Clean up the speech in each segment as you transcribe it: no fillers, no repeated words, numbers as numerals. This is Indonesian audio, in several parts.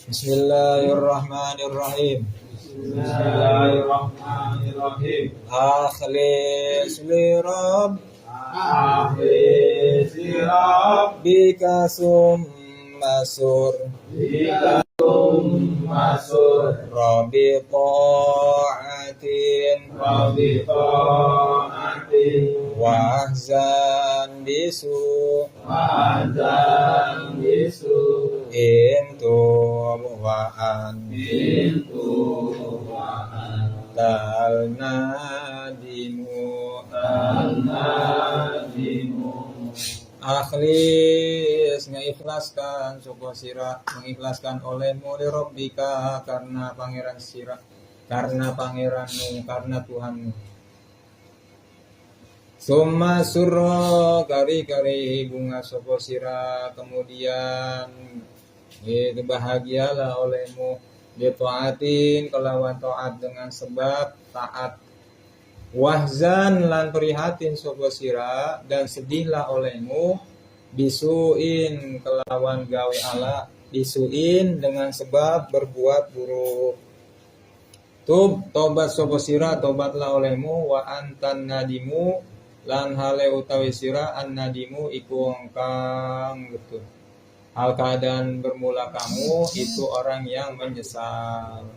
Bismillahirrahmanirrahim. Bismillahirrahmanirrahim. Akhlis li Akhlis li rabbika summa sur masur Rabbi ta'atin Rabbi ta'atin wahzan bisu Wa'adzan bisu intu wa'an Bintu wa'an tal nadimu Al-Nadimu Akhlis mengikhlaskan suku sira mengikhlaskan olehmu li rabbika karena pangeran sira karena pangeranmu karena Tuhanmu. Summa surra kari-kari bunga suku sira kemudian itu bahagialah olehmu bi taatin kelawan taat dengan sebab taat. Wahzan lan prihatin sapa sira dan sedihlah olehmu bisuin kelawan gawe ala bisuin dengan sebab berbuat buruk. Tobat sapa sira tobatlah olehmu wa antan nadimu lan hale utawi sira an nadimu iku kang betul. Hal keadaan bermula kamu itu orang yang menyesal.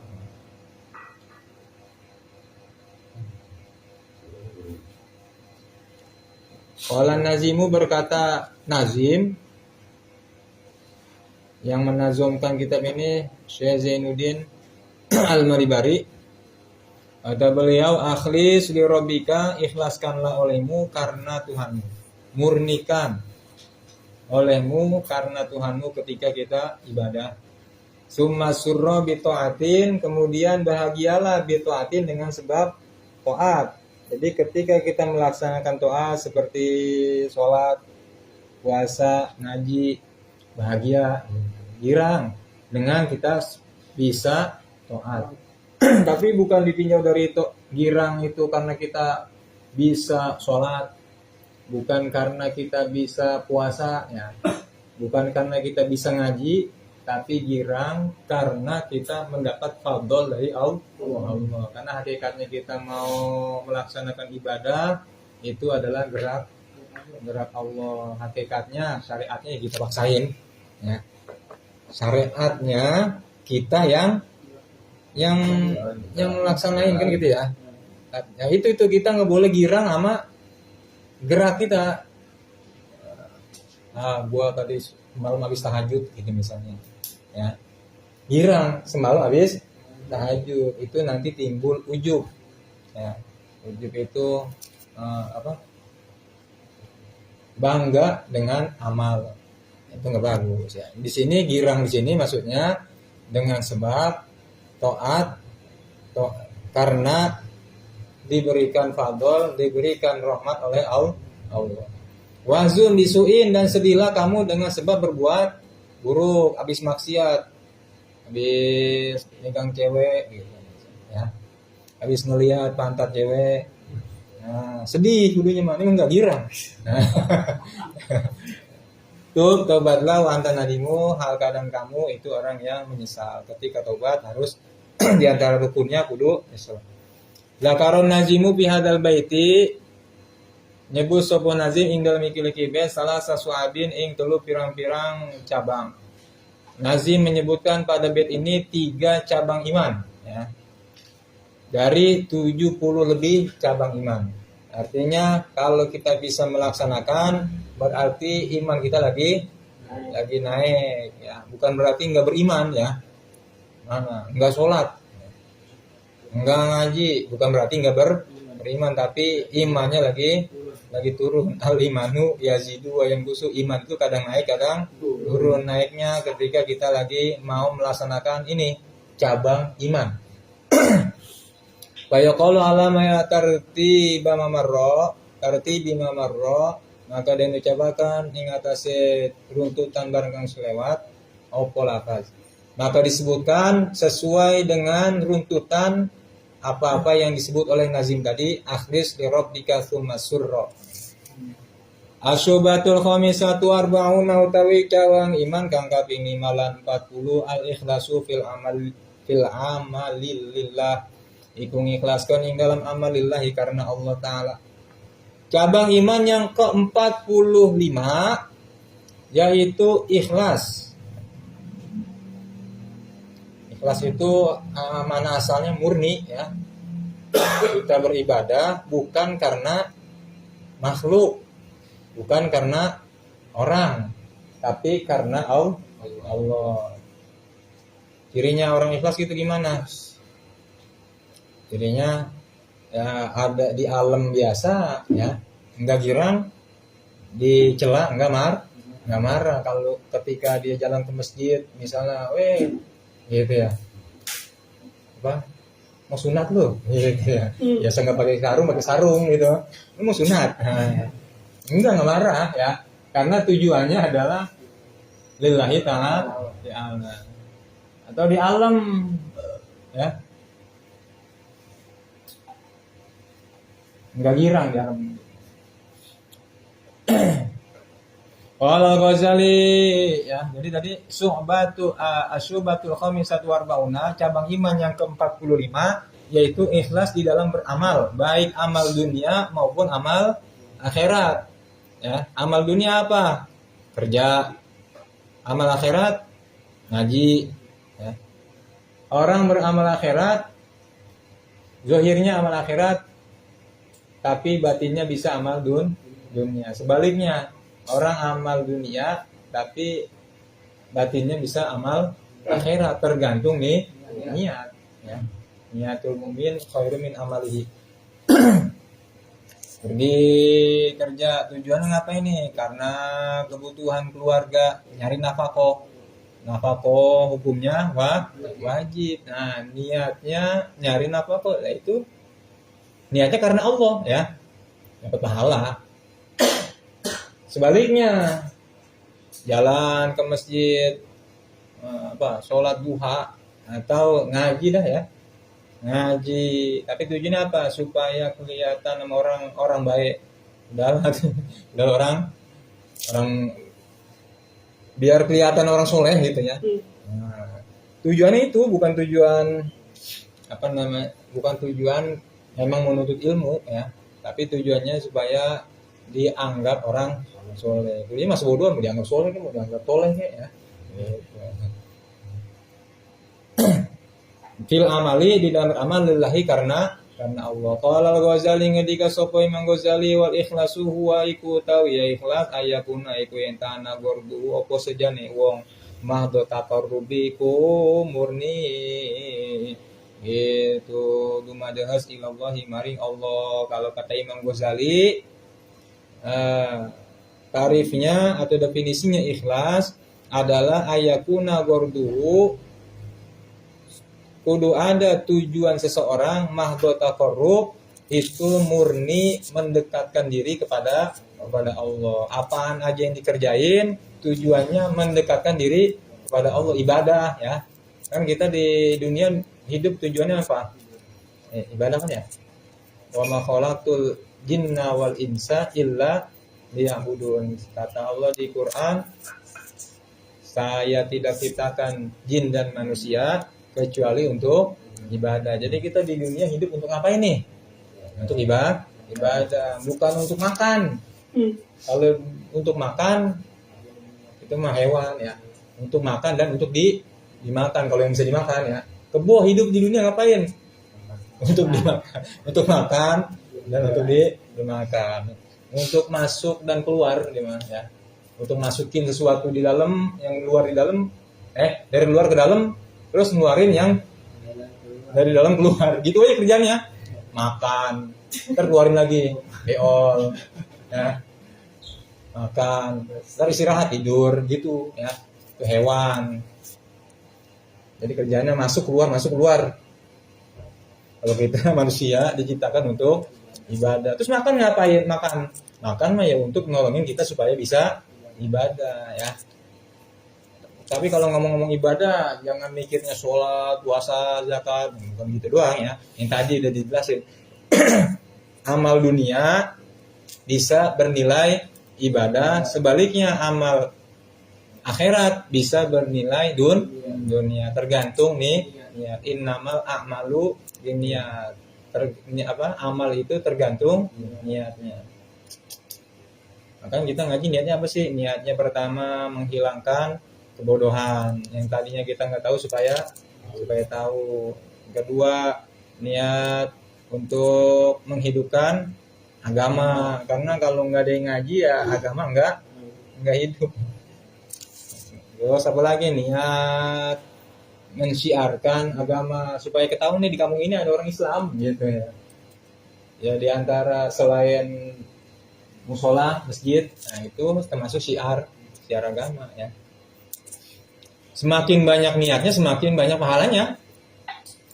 Qala nazimu berkata Nazim yang menazumkan kitab ini Syekh Zainuddin Al-Maribari. Ada beliau akhlis li rabbika ikhlaskanlah olehmu karena Tuhanmu. Murnikan olehmu karena Tuhanmu ketika kita ibadah. Summa surra bi taatin kemudian bahagialah bi taatin dengan sebab taat. Jadi ketika kita melaksanakan doa seperti sholat, puasa, ngaji, bahagia, girang dengan kita bisa taat. Tapi bukan ditinjau dari itu girang itu karena kita bisa sholat, bukan karena kita bisa puasa, ya, bukan karena kita bisa ngaji, tapi girang karena kita mendapat fadl dari Allah. Karena hakikatnya kita mau melaksanakan ibadah itu adalah gerak Allah. Hakikatnya syariatnya kita paksain, ya. Syariatnya kita yang melaksanain kan gitu ya. Ya itu kita nggak boleh girang sama gerak kita. Gua tadi malam habis tahajud gitu misalnya. Ya, girang semalam habis tahajud itu nanti timbul ujub, ya. Ujub itu bangga dengan amal, itu nggak bagus, ya. Di sini girang di sini maksudnya dengan sebab taat karena diberikan fadl, diberikan rahmat oleh Allah. Wazun bisuin dan sedihlah kamu dengan sebab berbuat buruk, habis maksiat, habis megang cewek gitu, ya, habis ngelihat pantat cewek, nah, sedih dulunya mah, ini enggak girang. Nah, tobatlah wa anta nadimu hal keadaan kamu itu orang yang menyesal. Ketika tobat harus diantara rukunnya kudu nyesal. Zakaron nazimu fi hadal baiti nyebut sopo nazim ing dalam iki-iki salah sasuabin ing telu pirang-pirang cabang. Nazim menyebutkan pada bait ini 3 cabang iman, ya. Dari 70 lebih cabang iman. Artinya kalau kita bisa melaksanakan berarti iman kita lagi naik, ya. Bukan berarti enggak beriman, ya. Enggak sholat, enggak ngaji, bukan berarti enggak beriman, tapi imannya lagi turun. Al imanu yazidu wa yanqusu, iman itu kadang naik kadang turun. Naiknya ketika kita lagi mau melaksanakan ini cabang iman. Wa yaqulu ala ma tartiba mamarra maka den ucapakan ing atase runtutan barang kang selewat opo lafaz. Maka disebutkan sesuai dengan runtutan apa-apa yang disebut oleh nazim tadi, akhlis li rabbika tsumma surra. Asyubatul khamisatu arba'una utawi cawang iman kang kaping 40 al ikhlasu fil amali lillah iku ngikhlaskeun ing dalam amal lillahi karena Allah taala. Cabang iman yang ke-45 yaitu ikhlas. Ikhlas itu mana asalnya murni ya. Kita beribadah bukan karena makhluk, bukan karena orang, tapi karena Allah. Cirinya orang ikhlas itu gimana? Cirinya ya ada di alam biasa ya, enggak girang, dicela enggak marah. Kalau ketika dia jalan ke masjid misalnya, gitu ya. Apa? Mau sunat lu, gitu ya. Biasa nggak pakai sarung gitu. Lu mau sunat. Enggak marah ya. Karena tujuannya adalah lillahi ta'ala atau di alam ya. Enggak girang di alam. Qala Ghazali ya. Jadi tadi asyubatul khamisatu warbauna cabang iman yang ke-45 yaitu ikhlas di dalam beramal, baik amal dunia maupun amal akhirat. Ya, amal dunia apa? Kerja. Amal akhirat ngaji ya. Orang beramal akhirat zahirnya amal akhirat tapi batinnya bisa amal dunia. Sebaliknya, orang amal dunia tapi batinnya bisa amal akhirat, tergantung nih niat ya. Niatul mu'min khairum min amalihi. Pergi kerja tujuannya ngapain nih? Karena kebutuhan keluarga, nyari nafkah. Nafkah hukumnya wajib. Nah, niatnya nyari nafkah itu niatnya karena Allah ya. Dapat pahala. Sebaliknya, jalan ke masjid, sholat duha atau ngaji dah ya, ngaji. Tapi tujuannya apa? Supaya kelihatan sama orang baik. Udah orang biar kelihatan orang soleh gitu ya. Nah, tujuannya itu bukan tujuan bukan tujuan memang menuntut ilmu ya, tapi tujuannya supaya dianggap orang soleh. Jadi mas bodoh mau dianggap soleh kan, mau dianggap toleh ya. Fil amali di dalam amal lillahi karena Allah. Qala al-Ghazali ngendika sapa Imam Ghazali wal ikhlasu huwa iku tau ya ikhlas ayakuna iku entana gordu apa sejane wong mahdo taqarrubi ku murni itu dumadahas ilallahi maring Allah. Kalau kata Imam Ghazali tarifnya atau definisinya ikhlas adalah ayakuna gordu kudu ada tujuan seseorang mahdo taqarrub itu murni mendekatkan diri kepada Allah. Apaan aja yang dikerjain tujuannya mendekatkan diri kepada Allah, ibadah ya. Kan kita di dunia hidup tujuannya apa? Ibadah kan ya. Wa ma khalaqtul jinna wal insa illa liya'budun. Kata Allah di Quran, saya tidak ciptakan jin dan manusia kecuali untuk ibadah. Jadi kita di dunia hidup untuk apa ini? Untuk ibadah, bukan untuk makan. Kalau untuk makan itu mah hewan ya. Untuk makan dan untuk dimakan kalau yang bisa dimakan ya. Kebo hidup di dunia ngapain? Untuk dimakan, untuk makan dan untuk dimakan. Untuk masuk dan keluar gimana ya? Untuk masukin sesuatu di dalam, yang luar di dalam, dari luar ke dalam, terus ngeluarin yang dari dalam keluar. Gitu aja kerjanya. Makan, ntar keluarin lagi, beol, ya. Makan, ntar istirahat tidur, gitu ya. Itu hewan. Jadi kerjanya masuk keluar. Kalau kita manusia diciptakan untuk ibadah. Terus makan ngapain? Makan mah ya untuk nolongin kita supaya bisa ibadah ya. Tapi kalau ngomong-ngomong ibadah, jangan mikirnya sholat, puasa, zakat, bukan gitu doang ya. Yang tadi udah dijelasin. Amal dunia bisa bernilai ibadah, sebaliknya amal akhirat bisa bernilai dunia, tergantung nih niat. Innamal a'malu binniyat. Amal itu tergantung niatnya. Maka kita ngaji niatnya apa sih? Niatnya pertama menghilangkan kebodohan yang tadinya kita nggak tahu supaya tahu. Kedua, niat untuk menghidupkan agama, karena kalau nggak ada yang ngaji ya agama nggak hidup. Terus apa lagi? Niat mensiarkan agama supaya ketahuan nih di kampung ini ada orang Islam gitu ya. Ya di antara selain musola, masjid, nah itu termasuk syiar agama ya. Semakin banyak niatnya, semakin banyak pahalanya.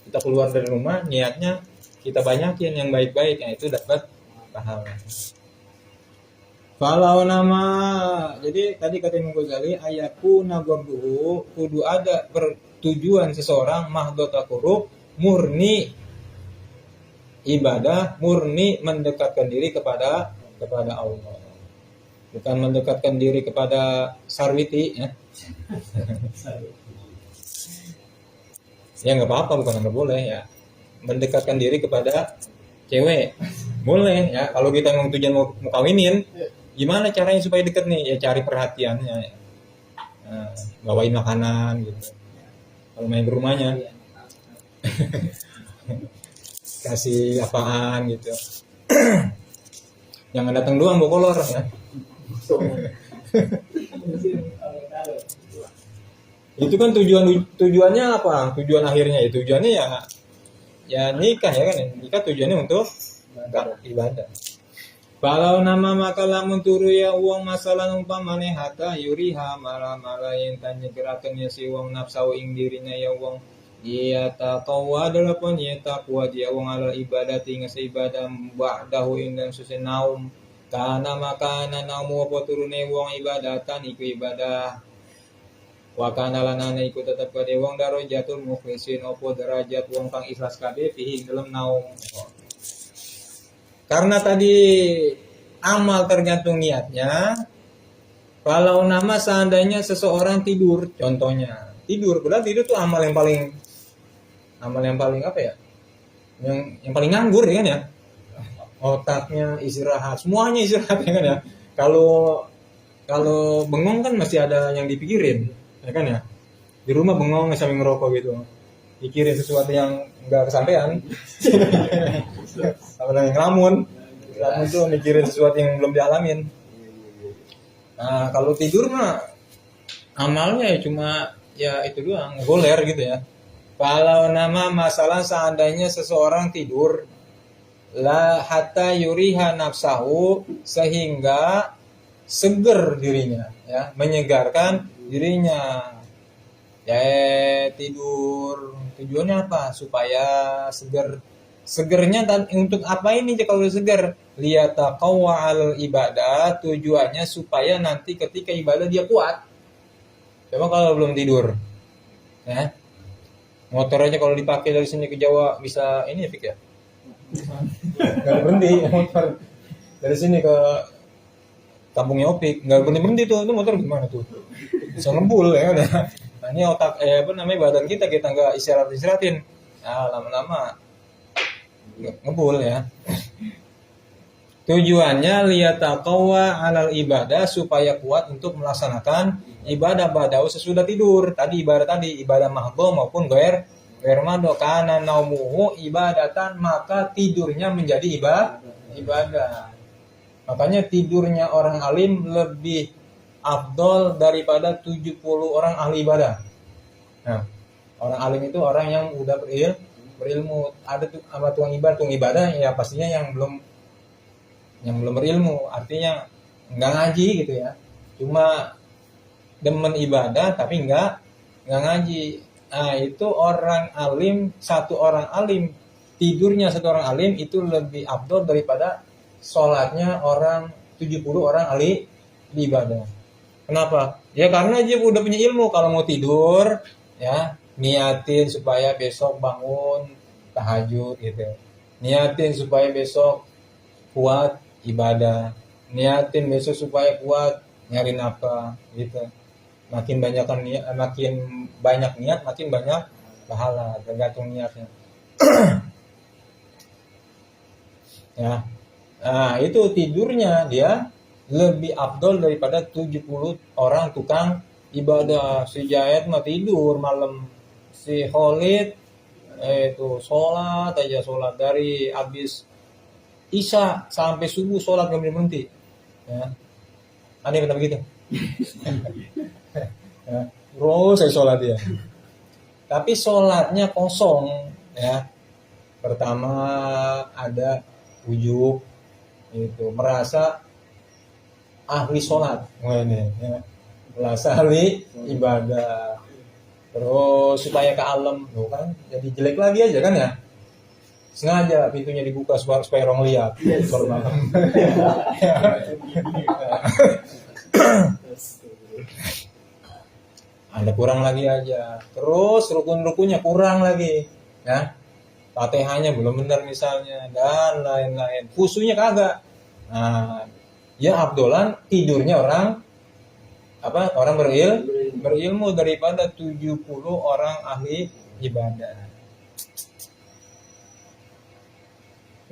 Kita keluar dari rumah, niatnya kita banyakin yang baik-baik, nah itu dapat pahala. Kalau nama, jadi tadi kata Imam Ghazali, ayaku nagorduhu, kudu ada pertujuan seseorang mahdota kurub, murni ibadah, murni mendekatkan diri kepada Allah. Bukan mendekatkan diri kepada Sarwiti ya. Ya nggak apa-apa, bukan nggak boleh ya. Mendekatkan diri kepada cewek boleh ya. Kalau kita mau tujuan mau kawinin, gimana caranya supaya deket nih? Ya cari perhatiannya ya. Nah, bawain makanan gitu. Kalau main ke rumahnya kasih apaan gitu. Jangan datang doang bawa kolor ya. Itu kan tujuannya apa? Tujuan akhirnya ya tujuannya ya nikah ya kan. Nikah tujuannya untuk ibadah. Kalau nama maka lamun turu ya uang masalah umpamane hata yuriha mala yang tanya gerakannya si uang nafsu ing dirinya ya uang iya taqwa dalapan ya taqwa dia uang ala ibadah tinggal seibadah ba'dahu ing dan susun naum kana makana naumu apa turune uang ibadatan iku ibadah wa kana lanana iku tetep kade wong darajatul mukhlisin opo derajat wong kang ikhlas kabeh fihi dalam naum. Karena tadi amal tergantung niatnya. Kalau nama seandainya seseorang tidur, contohnya tidur, berarti itu tuh amal yang paling apa ya? Yang paling nganggur ya kan ya? Otaknya istirahat, semuanya istirahat ya kan ya? Kalau bengong kan masih ada yang dipikirin, ya kan ya? Di rumah bengong sambil ngerokok gitu, pikirin sesuatu yang nggak kesampaian. Apalagi ngelamun tuh mikirin sesuatu yang belum dialamin. Nah kalau tidur mah amalnya ya cuma ya itu doang, goler gitu ya. Kalau nama masalah seandainya seseorang tidur la hatta yuriha nafsahu sehingga seger dirinya ya, menyegarkan dirinya. Ya tidur tujuannya apa? Supaya seger. Segernya dan untuk apa ini kalau seger? Liyataqawwa al ibadah, tujuannya supaya nanti ketika ibadah dia kuat. Coba kalau belum tidur. Ya. Motor aja kalau dipakai dari sini ke Jawa bisa ini ya Fik ya? Enggak berhenti motor. Dari sini ke kampungnya Opik, enggak berhenti tuh. Itu motor gimana tuh? Bisa ngebul ya kan. Nah, ini otak badan kita enggak istirahatin. Nah, lama-lama ngebul ya. Tujuannya liyataqawwa 'alal ibadah supaya kuat untuk melaksanakan ibadah badau sesudah tidur. Tadi ibadah mahdhu maupun ghair mahdhu kana naumuhu ibadatan, maka tidurnya menjadi ibadah. Makanya tidurnya orang alim lebih afdol daripada 70 orang ahli ibadah. Nah, orang alim itu orang yang udah berilmu. Ada tuh sama tukang ibadah ya pastinya yang belum berilmu, artinya nggak ngaji gitu ya, cuma demen ibadah tapi nggak ngaji. Nah itu orang alim, satu orang alim tidurnya satu orang alim itu lebih afdol daripada sholatnya orang 70 orang ahli ibadah. Kenapa? Ya karena dia udah punya ilmu, kalau mau tidur ya niatin supaya besok bangun tahajud gitu. Niatin supaya besok kuat ibadah. niatin besok supaya kuat nyari nafkah gitu. Makin banyak niat makin banyak pahala, tergantung niatnya. Ya. Nah, itu tidurnya dia lebih afdol daripada 70 orang tukang ibadah. Si Jahid mah tidur malam, si Khalid itu sholat dari habis Isya sampai subuh sholat nggak berhenti. Ya. Ada yang kata begitu. Ya. Terus saya sholat dia. Tapi sholatnya kosong. Ya. Pertama ada ujub itu merasa ahli sholat, ini ya. Merasa ahli ibadah. Terus supaya kealem, tuh kan jadi jelek lagi aja kan ya. Sengaja pintunya dibuka supaya orang lihat. Sholat malam. Ada kurang lagi aja. Terus rukun-rukunnya kurang lagi, ya. Fatihahnya belum benar misalnya dan lain-lain. Khusyuknya kagak. Nah, ya abdolan tidurnya orang berilmu daripada 70 orang ahli ibadah.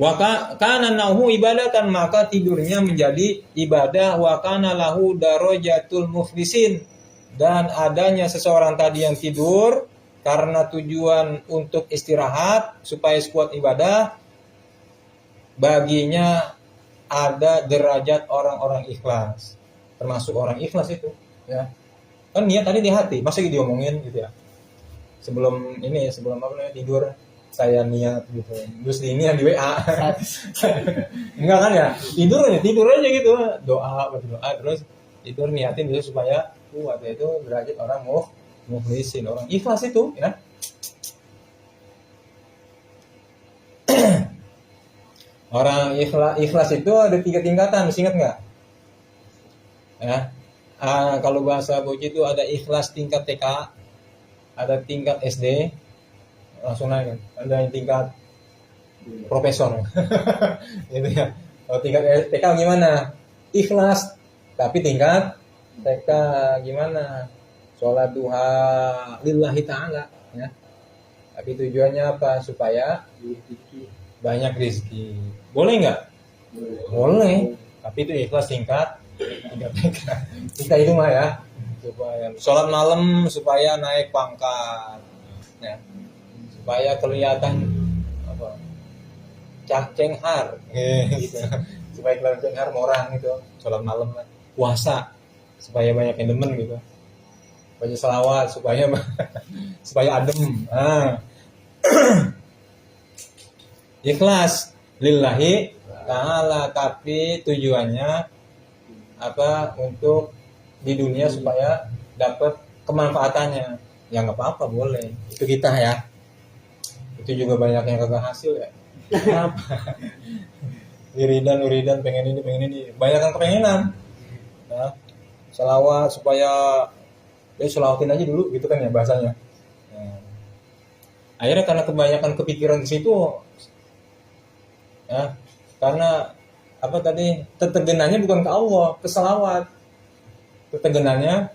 Wa kana nauhu ibadatan, maka tidurnya menjadi ibadah. Wa kana lahu darajatul muflisin, dan adanya seseorang tadi yang tidur karena tujuan untuk istirahat supaya kuat ibadah, baginya ada derajat orang-orang ikhlas. Termasuk orang ikhlas itu, ya. Kan niat tadi di hati, masa diomongin gitu ya. Sebelum tidur saya niat gitu. Terus ini yang di WA. Enggak kan ya? Tidur aja gitu. Doa terus tidur niatin gitu supaya kuat, itu derajat orang muflisin, orang ikhlas itu, ya. Orang ikhlas itu ada 3 tingkatan, masih ingat nggak? Ya. Kalau bahasa Boji itu ada ikhlas tingkat TK, ada tingkat SD, langsung naik, ada yang tingkat profesor. Gitu ya. Kalau tingkat TK gimana? Ikhlas, tapi tingkat TK gimana? Sholat duha lillahi ta'ala, ya. Tapi tujuannya apa? Supaya banyak rezeki. Boleh nggak? Boleh. Tapi itu ikhlas tingkat TK. Kita itu mah ya. Supaya sholat malam supaya naik pangkat, ya. Supaya kelihatan apa? Cenghar, gitu. Supaya kelihatan cenghar orang gitu. Sholat malam, puasa supaya banyak yang demen gitu. Baca selawat supaya adem. Ikhlas lillahi ta'ala, tapi tujuannya apa? Untuk di dunia supaya dapat kemanfaatannya. Ya nggak apa-apa, boleh. Itu kita ya. Itu juga banyak yang kagak hasil ya. Kenapa? Wiridan pengen ini. Banyak yang kepengenan. Nah, selawat supaya selawatin aja dulu gitu kan ya bahasanya. Nah, akhirnya karena kebanyakan kepikiran di situ, ya, karena apa tadi, tetegenannya bukan ke Allah, ke selawat. Tetegenannya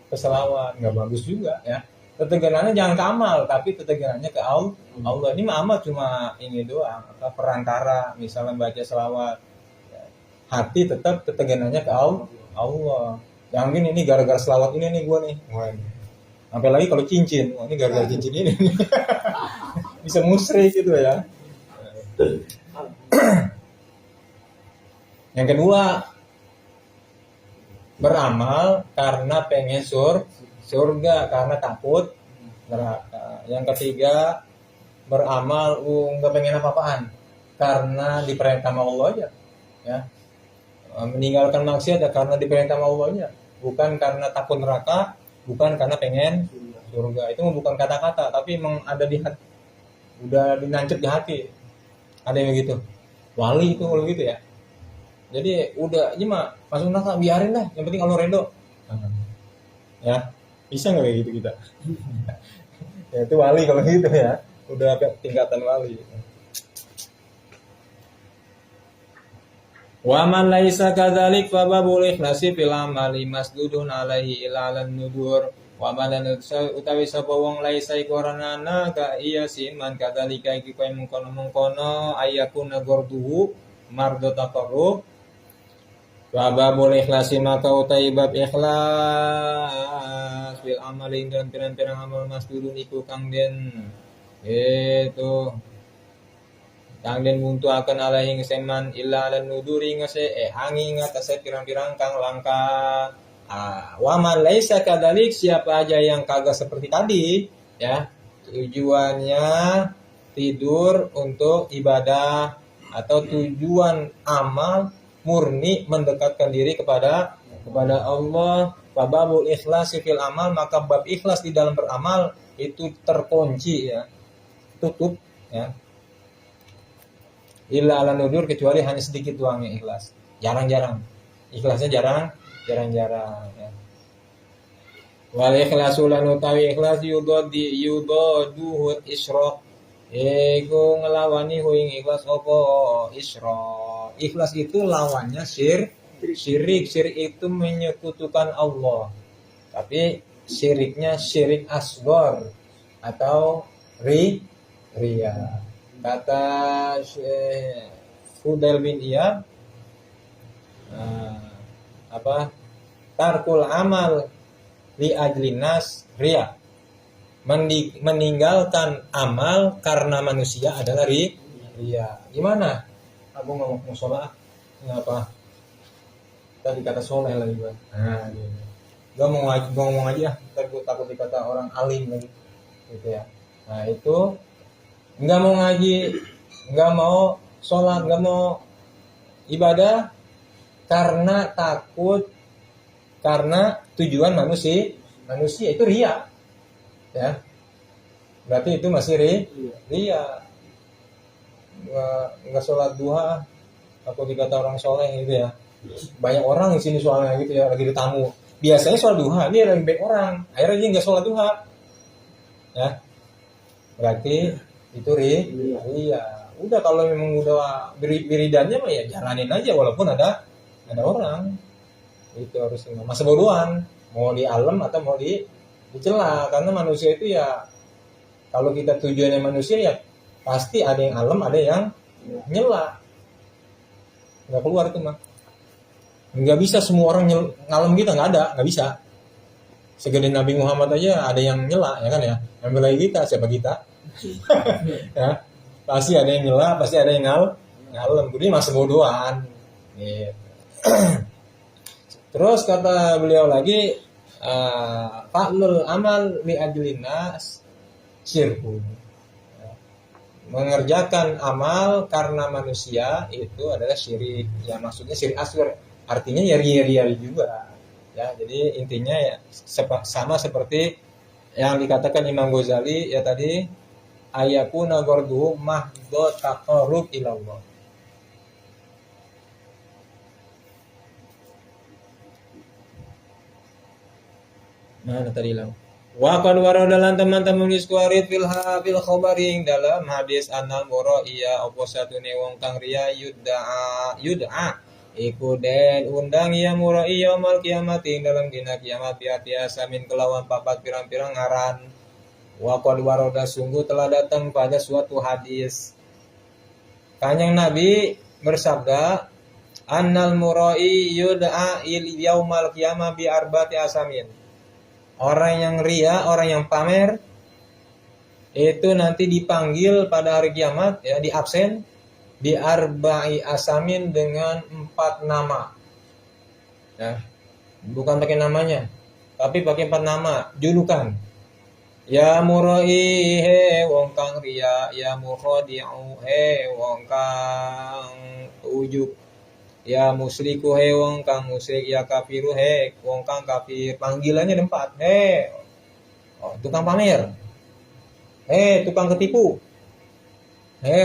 ke selawat, nggak bagus juga ya. Tetegenannya jangan ke amal, tapi tetegenannya ke Allah. Ini mah amal cuma ini doang, perantara, misalnya baca selawat. Hati tetap tetegenannya ke Allah. Yang ini gara-gara selawat ini nih gue nih. Sampai lagi kalau cincin, ini gara-gara cincin ini. Bisa musyrik gitu ya. Yang kedua, beramal karena pengen surga, karena takut neraka. Yang ketiga, beramal nggak pengen apa-apaan, karena diperintah sama Allah aja, ya. Meninggalkan maksiat ya karena diperintah sama Allah aja, bukan karena takut neraka, bukan karena pengen surga. Itu bukan kata-kata, tapi memang ada di hati, udah dinancep di hati. Ada yang begitu, wali itu kalau gitu ya. Jadi udah aja mah masuk neraka biarin lah, yang penting Allah redho. Ya, bisa nggak kayak gitu kita? Ya itu wali kalau gitu ya, udah tingkatan wali. Wa man laisa kadzalik fa babul ikhlasi fil amali masdudun alaihi ila lan nudur. Wa man utawi sapa wong laisa iku ranana ka iya siman kadzalika iki kaya mengkono-mengkono ayakuna gorduhu mardo taqarrub. Wa babul ikhlasi maka utai bab ikhlas fil amali dan pirang-pirang amal masdudun iku kang den itu kang den buntu akan alaihi seman illa lan nuduri ngase hangi ngatase pirang-pirang kang langka. Wa man laisa kadzalik, siapa aja yang kagak seperti tadi ya, tujuannya tidur untuk ibadah atau tujuan amal murni mendekatkan diri kepada Allah, babul ikhlas fil amal, maka bab ikhlas di dalam beramal itu terkunci ya, tutup ya. Illa ala nudur, kecuali hanya sedikit doang ikhlas. Jarang-jarang. Ikhlasnya jarang-jarang ya. Wal ikhlasu lan utawi ikhlas yudoduhu isyraq. Ego ngelawani huing ikhlas apa isyraq. Ikhlas itu lawannya syirik. Syirik itu menyekutukan Allah. Tapi syiriknya syirik asghar atau riya. Kata Syekh Fudail bin Iyad, tarkul amal li ajlin nas riya, meninggalkan amal karena manusia adalah riya. Gimana? Aku ngomong sholat, ngapa? Tadi kata soleh lagi bang. Gak mau ngomong aja, takut dikata orang alim lagi, gitu ya. Nah itu nggak mau ngaji, nggak mau sholat, nggak mau ibadah karena takut, karena tujuan manusia itu riya ya, berarti itu masih riya. Nggak sholat duha takut dikata orang soleh gitu ya. Banyak orang di sini soalnya gitu ya, lagi ditamu biasanya sholat duha, dia lagi baik orang, akhirnya dia nggak sholat duha ya, berarti itu riya. Udah kalau memang udah wiridannya mah ya jalanin aja walaupun ada orang. Itu harus masa bodohan, mau di alam atau mau dicela, karena manusia itu ya, kalau kita tujuannya manusia ya pasti ada yang alam, ada yang nyela. Nggak keluar itu mah. Nggak bisa semua orang ngalam kita, nggak bisa. Segede Nabi Muhammad aja ada yang nyela ya kan ya. Yang belain kita, siapa kita? Ya, pasti ada yang nyela, pasti ada yang ngalem. Jadi masa bodohan. Gitu. Terus kata beliau lagi, fa'lul amal li ajlin nas syirku. Mengerjakan amal karena manusia itu adalah syirik. Ya maksudnya syirik asghar, artinya ya ria-ria juga. Ya, jadi intinya ya sama seperti yang dikatakan Imam Ghazali ya tadi, ayakuna gordu mahdo taqarrub ilallah. Nah tadi lah. Wa qad waradalan teman-teman diskuarit fil khabari dalam hadis anal muraiya apa satune wong kang riya yud'a iku den undang ya muraiya yaumil kiamat dalam dina kiamat biasa min kelawan papat pirang-pirang ngaran. Wa qad warada sungguh telah datang pada suatu hadis Kanjeng Nabi bersabda, annal murai yud'a yaumal qiyamah bi arba'ati asamin. Orang yang ria, orang yang pamer itu nanti dipanggil pada hari kiamat ya, di absen bi arba'i asamin dengan 4 nama. Ya. Bukan pakai namanya, tapi pakai 4 nama, julukan. Ya murai he wong kang ria, ya mukhadi'u he wong kang ujub, ya musyriku he wong kang musyrik, ya kafiru he wong kang kafir. Panggilannya ada 4. Tukang pamer, tukang ketipu,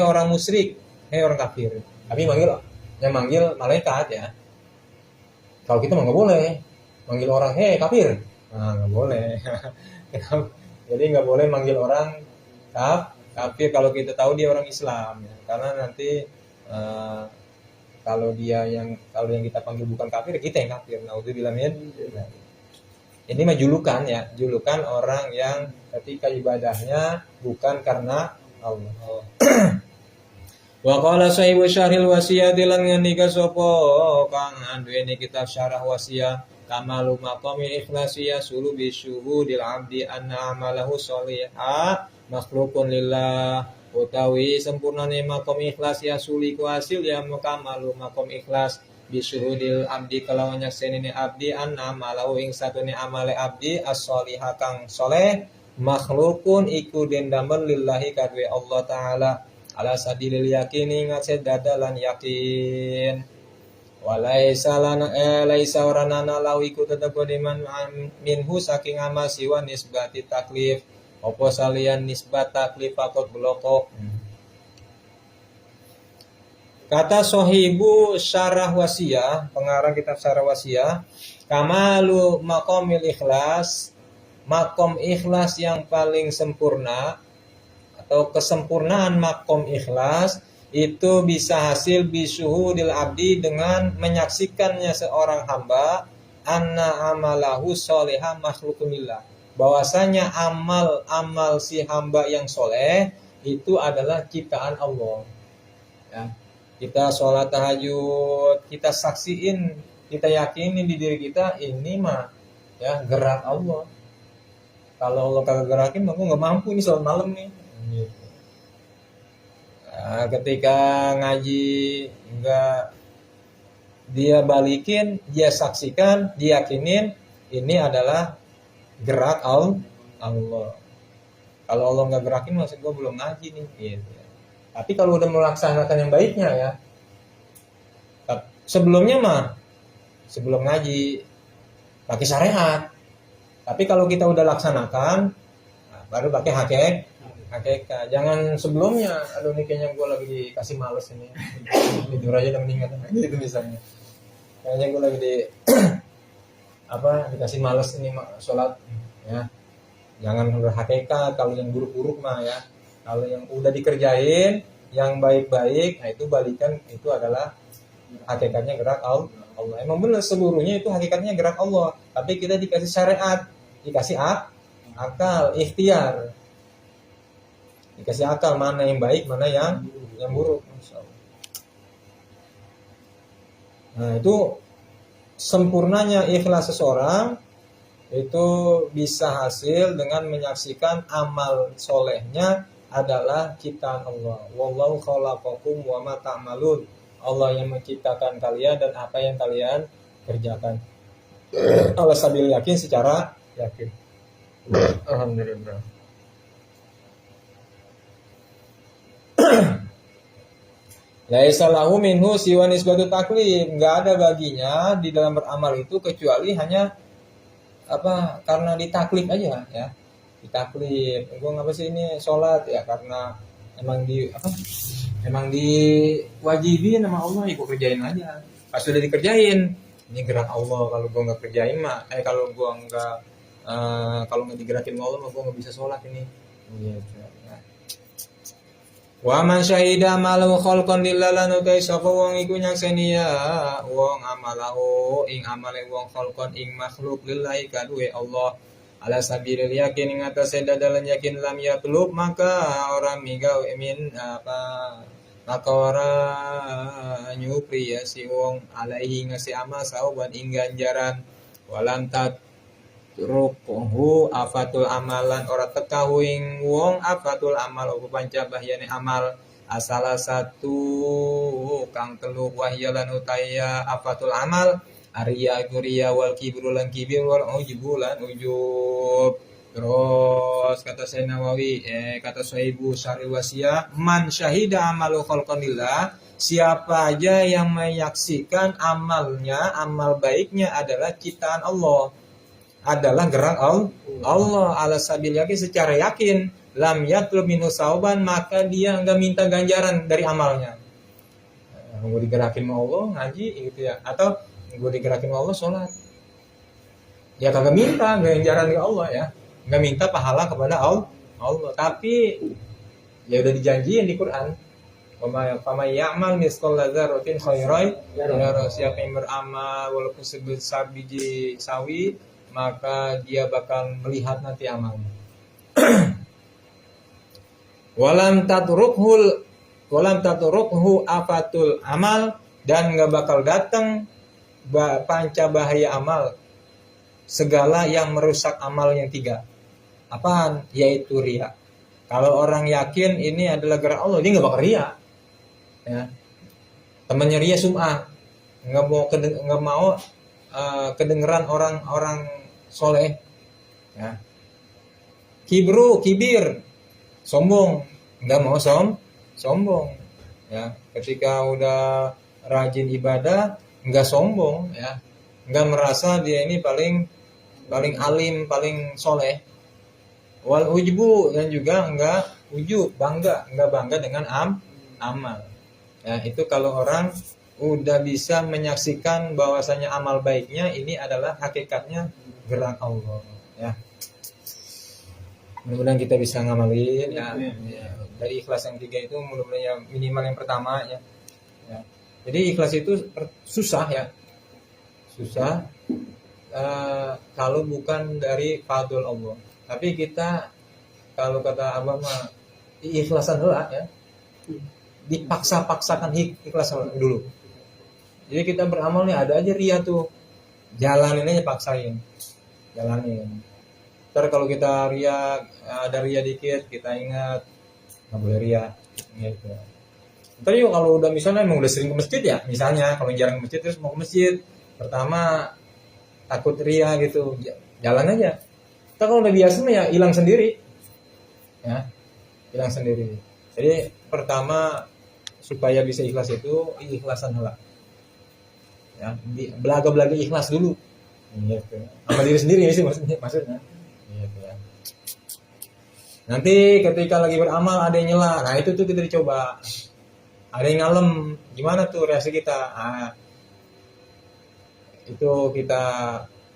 orang musyrik, orang kafir. Tapi yang manggil malaikat ya. Kalau kita mah nggak boleh manggil orang kafir, nggak boleh. Jadi nggak boleh manggil orang kafir kalau kita tahu dia orang Islam ya. Karena nanti kalau yang kita panggil bukan kafir, kita yang kafir. Naudzubillah min. Ini mah julukan ya, julukan orang yang ketika ibadahnya bukan karena Allah. Wa qala sahibu syarhil wasiyah lan ngendika sapa kang anduweni kitab syarah wasiyah, kamalu maqami ikhlasiya sulu bi syuhudil abdi anna amalahu sholihah makhluqun lillah. Utawi sempurnane makom ikhlas ya suliku hasil ya kamalu makom ikhlas bisuhudil abdi kelawan nyaksenine abdi anna amalahu ing satune amale abdi as-sholihah kang soleh makhlukun iku den damel lillahi kadwe Allah taala ala sadilil yakini ngase dadalan yakin walaisa lana laisa waranana law iku tetep diman minhu saking amal siwa nisbati taklif opo salian nisbat taklif fakot bloko. Kata sohibu syarah wasiyah, pengarang kitab syarah wasiyah, kamalu makomil ikhlas, makom ikhlas yang paling sempurna atau kesempurnaan makom ikhlas itu bisa hasil bisuhudil abdi dengan menyaksikannya seorang hamba anna amalahu sholihah makhlukumillah, bahwasanya amal si hamba yang soleh itu adalah ciptaan Allah. Ya. Kita sholat tahajud, kita saksiin, kita yakinin di diri kita ini mah ya gerak Allah. Kalau Allah kagak gerakin, aku nggak mampu nih sholat malam nih. Gitu. Nah, ketika ngaji nggak dia balikin, dia saksikan, dia yakinin ini adalah gerak Allah. Kalau Allah nggak gerakin, maksud gue belum ngaji nih. Gitu. Tapi kalau udah melaksanakan yang baiknya ya, sebelumnya mah sebelum ngaji pakai syariat. Tapi kalau kita udah laksanakan, nah, baru pakai hakikat. Jangan sebelumnya, aduh nih kayaknya gue lagi dikasih males ini, tidur aja udah meninggal. Itu misalnya. Kayaknya gue lagi dikasih males ini sholat ya. Jangan berhakikat kalau yang buruk-buruk mah ya. Kalau yang udah dikerjain yang baik-baik, nah itu balikan, itu adalah hakikatnya gerak Allah. Emang benar seluruhnya itu hakikatnya gerak Allah, tapi kita dikasih syariat, dikasih akal, ikhtiar, dikasih akal mana yang baik, mana yang buruk. Nah itu sempurnanya ikhlas seseorang itu bisa hasil dengan menyaksikan amal solehnya adalah ciptaan Allah. Wallahu khalaqakum wa ma ta'malun. Allah yang menciptakan kalian dan apa yang kalian kerjakan. Allah sambil yakin, secara yakin. Alhamdulillah. Laisa lahu minhu siwa nisbatu taklif. Enggak ada baginya di dalam beramal itu kecuali hanya karena ditaklif aja ya. Ditaklif. Gue ngapa sih ini sholat ya karena emang diwajibin sama Allah, ya gue kerjain aja. Pas sudah dikerjain, ini gerak Allah. Kalau gue nggak kerjain mah, kalau nggak digerakin sama Allah mah gue nggak bisa sholat ini. Gitu. Wa man syahida malu khalqan lillahi nutai sapa wong iku nyakseni ya wong amalahu ing amale wong khalqan ing makhluk lillahi kaduwe Allah ala sabilil yakin ing atase dadalan yakin lam yatlub maka orang mingau maka ora nyupri ya si wong alaihi ngasi amal sauban ing ganjaran walam rukuhu afatul amalan ora tekahu ing wong afatul amal apa panca bahyane amal asala satu kang telu wahyalan utaya afatul amal Arya Guria wal kibru lan kibir wal ujubu lan ujub. Terus kata Syekh Nawawi, kata Sohibu Syarih Wasiyah, man syahida amalu khalqanillah, siapa aja yang menyaksikan amalnya, amal baiknya adalah ciptaan Allah, adalah gerak Allah ala sabil yakin, secara yakin, lam yatlub minhu sauban, maka dia enggak minta ganjaran dari amalnya. Gue digerakin sama Allah ngaji gitu ya, atau gue digerakin sama Allah sholat, ya kagak minta ganjaran ke Allah ya, nggak minta pahala kepada Allah, tapi ya udah dijanjiin di Quran, Faman ya'mal mithqala dzarratin khairan yarah. Siapa yang beramal walaupun sebesar biji sawi, maka dia bakal melihat nanti amalnya. Walam tatrukhu afatul amal, dan nggak bakal datang panca bahaya amal, segala yang merusak amal yang 3. Apaan? Yaitu riya. Kalau orang yakin ini adalah gerak Allah, dia nggak bakal riya. Ya. Temannya riya sum'ah, nggak mau kedengeran orang-orang soleh. Ya. Kibir, sombong, nggak mau sombong. Ya. Ketika udah rajin ibadah, nggak sombong, ya, nggak merasa dia ini paling alim, paling soleh. Wal ujbu, dan juga nggak ujub, nggak bangga dengan amal. Ya, itu kalau orang udah bisa menyaksikan bahwasanya amal baiknya ini adalah hakikatnya gerak Allah. Ya, mudah-mudahan kita bisa ngamalin. Ya. Dari ikhlas yang 3 itu mudah-mudahan minimal yang pertama, ya. Jadi ikhlas itu susah, ya, susah kalau bukan dari fadl Allah. Tapi kita, kalau kata Abah mah, ikhlasan lah, ya, dipaksa-paksakan ikhlas dulu. Jadi kita beramal nih, ada aja ria tuh, jalanin aja, paksain, jalanin. Ntar kalau kita ada ria dikit, kita ingat nggak boleh ria, gitu. Ntar yuk kalau udah misalnya emang udah sering ke masjid, ya, misalnya kalau jarang ke masjid terus mau ke masjid, pertama takut ria gitu, jalan aja. Ntar kalau udah biasa ya hilang sendiri, ya, hilang sendiri. Jadi pertama supaya bisa ikhlas itu ikhlasan lah, ya, belaga ikhlas dulu, gitu. Sama diri sendiri sih maksudnya, gitu, ya. Nanti ketika lagi beramal ada yang nyela, nah itu tuh kita dicoba. Ada yang ngalem, gimana tuh reaksi kita? Nah, itu kita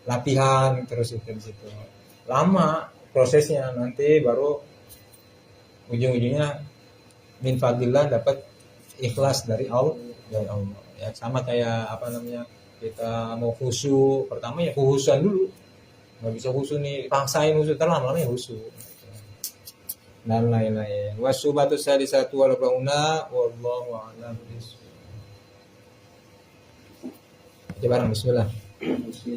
latihan terus itu di situ. Lama prosesnya, nanti baru ujung-ujungnya min fadlillah dapat ikhlas dari Allah. Ya, sama kayak kita mau khusyuk, pertama ya khusyuan dulu. Nggak bisa khusyuk nih, paksain khusyuk, lama-lama ya khusyuk. Dan lain-lain. Wasubatu sadisatu wal bauna wallahu a'lam bishawab. Bareng bismillah.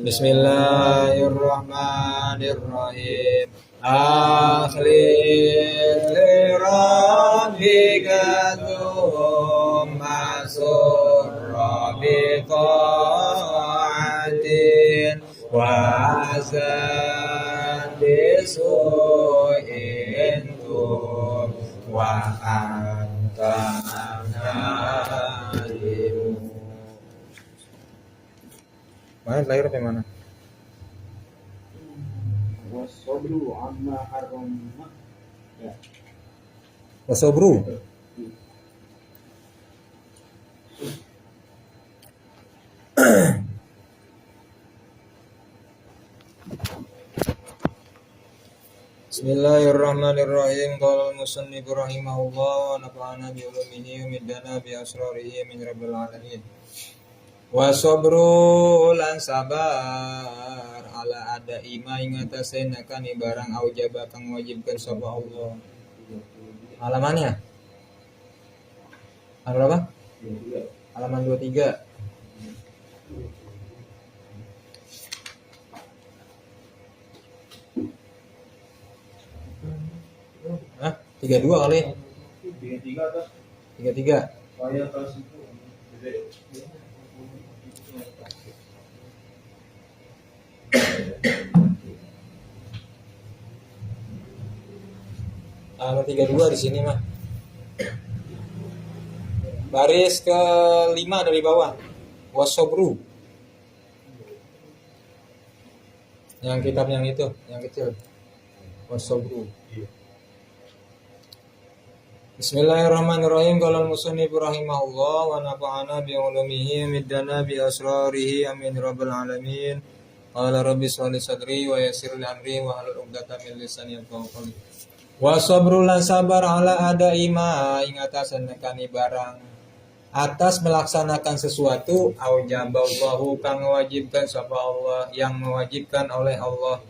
Bismillahirrahmanirrahim. Akhlis li rabbika thumma surra bi ta'atin wa azan bisu'in wa anta alim. Mana lahir dari mana? Wasobru amma harramna. Ya. Wasobru. Bismillahirrahmanirrahim. Qala al-musannif rahimahullah wa nafa'ana bi ulumihi wa middana bi asrarihi min rabbil alamin. Wa sabru lan sabar ala ada ima ing atase nakani barang aujaba kang wajibkan sapa Allah. Halamannya berapa? Halaman 23. Hah? 32 kali. 33 atas. 33. Saya atas itu gede. Halaman 32 di sini mah. Baris ke-5 dari bawah. Wasobru. Yang kitab yang itu, yang kecil. Wasobru. Bismillahirrahmanirrahim. Qala al-musannif rahimahullah wa nafa'ana bi ulumihi middana bi asrarihi amin rabbil alamin. Qala rabbi shrah li sadri wa yassir li amri wa hlul 'uqdatam min lisani yafqahu qawli. Wa sabrul lan sabar ala ada ima ing atas nekani barang atas melaksanakan sesuatu aujaballahu kang mewajibkan sapa Allah yang mewajibkan oleh Allah.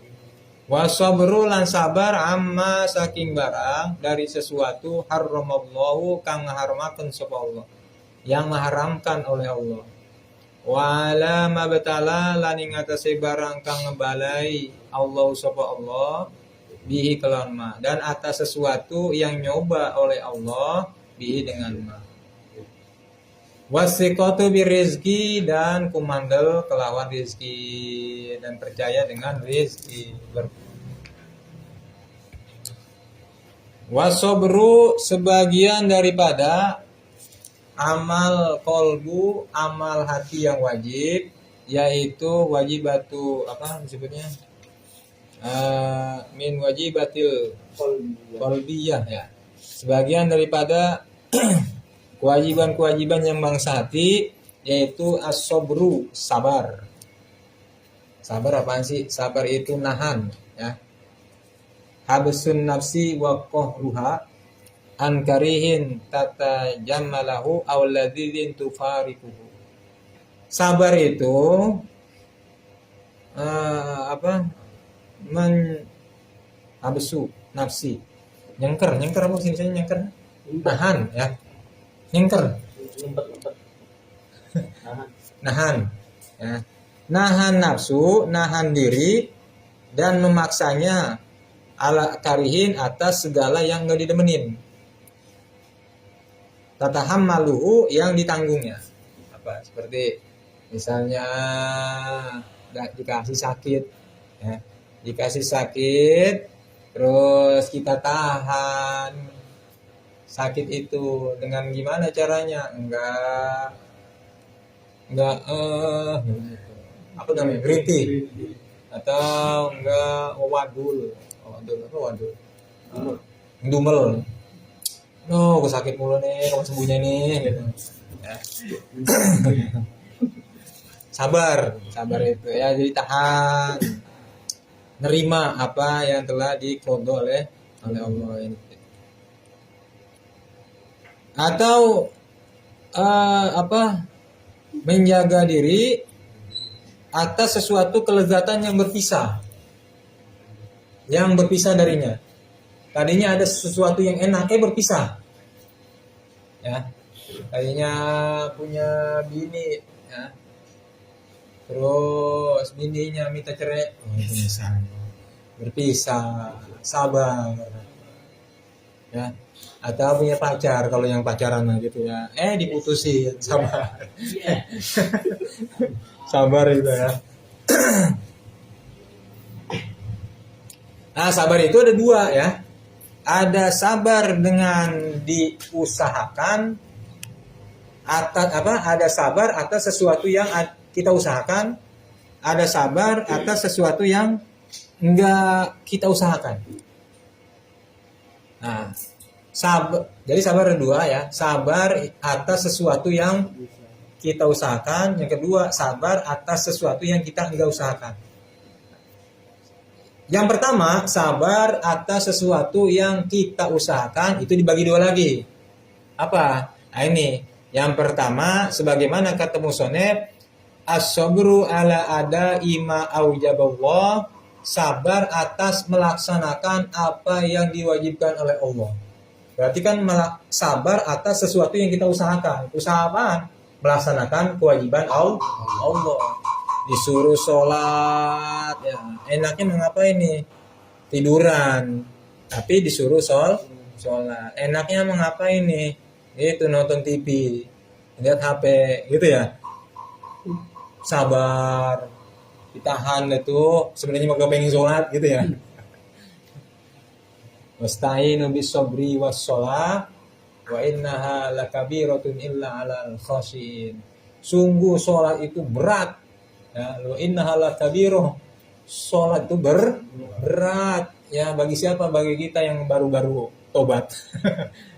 Wa sabru lan sabar amma saking barang dari sesuatu haramallahu kang ngaharamaken sapa Allah yang mengharamkan oleh Allah. Wa ala mabtala lan ing atase barang kang ngebalai Allah sapa Allah bihi kelawan ma dan atas sesuatu yang nyoba oleh Allah bihi dengan ma. Wasiqatu birizki dan kumandel kelawan rizki dan percaya dengan rizki. Wasobru sebagian daripada amal kolbu, amal hati yang wajib, yaitu wajibatu apa disebutnya min wajibatil kolbiyah ya. Sebagian daripada kewajiban-kewajiban yang bangsa hati yaitu as-sobru, sabar. Sabar apaan sih? Sabar itu nahan ya. Habsun nafsi wa qahruha an karihin tatajammalahu aw ladzin tufarikuhu. Sabar itu habsu nafsi. Nyengker apa sih nyengker? Nahan ya. Nyengker. Nahan ya. Nahan nafsu, nahan diri dan memaksanya ala karihin atas segala yang gak didemenin. Tatahammaluhu yang ditanggungnya. Apa seperti misalnya dikasih sakit ya. Dikasih sakit terus kita tahan sakit itu dengan gimana caranya? Enggak apa namanya? Berhenti atau enggak wadul dumel. No, gue sakit mulu nih, kamu sembuhnya nih gitu. Ya. Sabar itu ya, jadi tahan. Nerima apa yang telah diqadha oleh Allah ini. Atau menjaga diri atas sesuatu kelezatan yang berpisah darinya. Tadinya ada sesuatu yang enaknya berpisah ya. Tadinya punya bini ya, terus bininya minta cerai, berpisah, sabar ya. Atau punya pacar, kalau yang pacaran gitu ya, diputusin, sabar. Sabar itu ya. Nah, sabar itu ada dua ya. Ada sabar dengan diusahakan atas ada sabar atas sesuatu yang kita usahakan, ada sabar atas sesuatu yang enggak kita usahakan. Nah, jadi sabar ada dua ya. Sabar atas sesuatu yang kita usahakan, yang kedua sabar atas sesuatu yang kita enggak usahakan. Yang pertama, sabar atas sesuatu yang kita usahakan itu dibagi dua lagi. Apa? Nah ini, yang pertama sebagaimana kata musonef, as-sabru ala ada ima aujaballah, sabar atas melaksanakan apa yang diwajibkan oleh Allah. Berarti kan sabar atas sesuatu yang kita usahakan. Usaha apaan? Melaksanakan kewajiban Allah. Disuruh sholat ya, enaknya mengapa ini tiduran, tapi disuruh sholat. Enaknya mengapa ini itu nonton TV, lihat HP gitu ya. Sabar, ditahan itu sebenarnya mau pengen sholat gitu ya. Wasta'inu bis-sabri was-shalah wa innaha lakabiratun illa 'alal khashin. Sungguh sholat itu berat. Ya, wa innaha lakabiroh. Sholat itu berat ya bagi siapa? Bagi kita yang baru-baru tobat.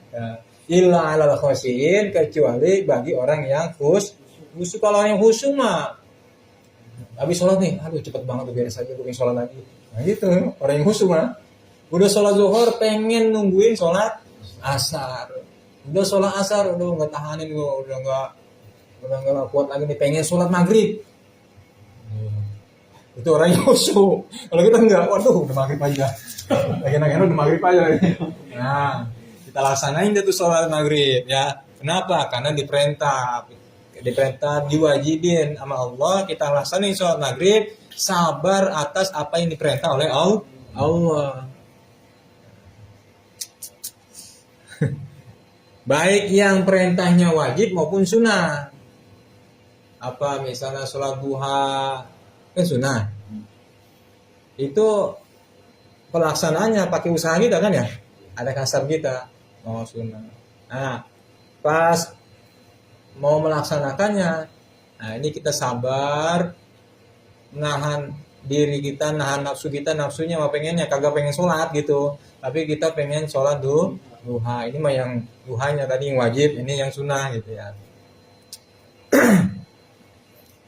Ya, illa 'alal khashin, kecuali bagi orang yang khusyuk. Kalau yang khusyuk mah habis sholat nih, aduh cepet banget beres aja, gue pengen sholat lagi. Nah gitu, orang yang khusyuk mah Udah sholat zuhur pengen nungguin sholat asar. Udah sholat asar udah nggak tahanin gue, udah nggak kuat lagi nih, pengen sholat maghrib. Itu orang yang khusyuk. Kalau kita enggak, waduh udah maghrib aja. Lagi udah maghrib aja. Nah, kita laksanain deh tuh sholat maghrib ya. Kenapa? Karena diperintah diwajibin sama Allah, kita laksanain sholat maghrib, sabar atas apa yang diperintah oleh Allah. Baik yang perintahnya wajib maupun sunnah. Apa misalnya sholat duha sunnah. Itu pelaksanaannya pakai usaha kita kan ya. Ada kasar kita mau sunnah. Nah, pas mau melaksanakannya, nah ini kita sabar, nahan diri kita, nahan nafsu kita, nafsunya mau pengennya kagak pengen sholat gitu, tapi kita pengen sholat duha. Ini mah yang duhanya tadi yang wajib, ini yang sunnah gitu ya.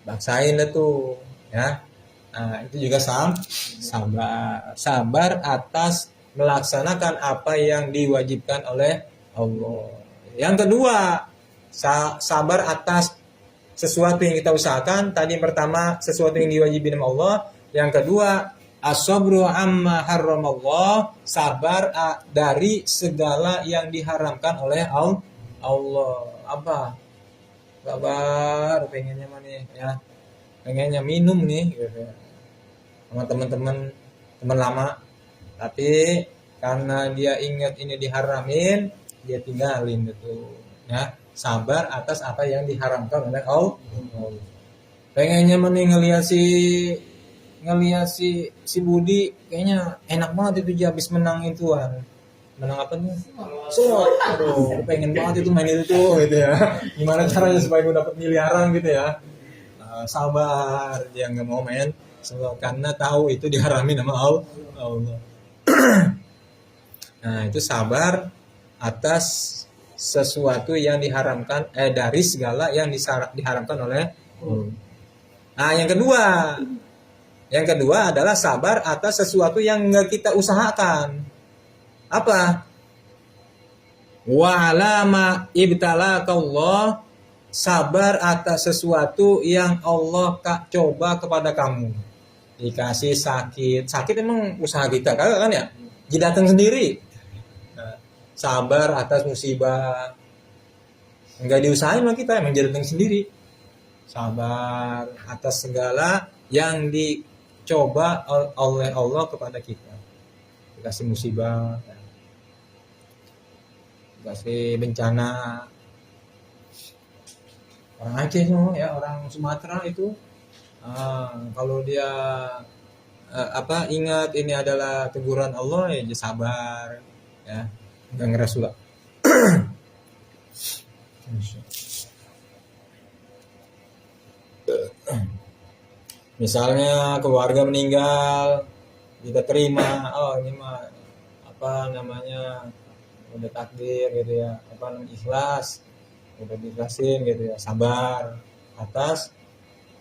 Baksain lah tuh ya. Nah, itu juga sabar atas melaksanakan apa yang diwajibkan oleh Allah. Yang kedua, sabar atas sesuatu yang kita usahakan. Tadi pertama sesuatu yang diwajibin sama Allah. Yang kedua, as-sabru amma harramallah, sabar dari segala yang diharamkan oleh Allah. Apa? Sabar, pengennya mana ya? Pengennya minum nih gitu. Sama teman-teman lama. Tapi karena dia ingat ini diharamin, dia tinggalin gitu. Ya, sabar atas apa yang diharamkan oleh Allah. Pengennya mana ngelihat si Budi kayaknya enak banget itu dia habis menang ituan. Menang apa tuh? Aduh, pengen banget itu main itu tuh gitu ya. Gimana caranya supaya gue dapat miliaran gitu ya? Sabar, dia nggak mau main karena tahu itu diharamin sama Allah. Nah, itu sabar atas sesuatu yang diharamkan dari segala yang diharamkan oleh Allah. Nah, yang kedua adalah sabar atas sesuatu yang nggak kita usahakan. Apa? Wa alama ibtalakallah, sabar atas sesuatu yang Allah coba kepada kamu. Dikasih sakit emang usaha kita kan ya? Jadi datang sendiri. Nah, sabar atas musibah, enggak diusahain sama kita, emang jadi datang sendiri. Sabar atas segala yang dicoba oleh Allah kepada kita. Dikasih musibah, dikasih bencana. Orang Aceh tuh ya, orang Sumatera itu kalau dia ingat ini adalah teguran Allah ya dia sabar ya, nggak ngerasa. Misalnya keluarga meninggal, kita terima, ini mah apa namanya udah takdir gitu ya, ikhlas, udah diikhlasin gitu ya, sabar atas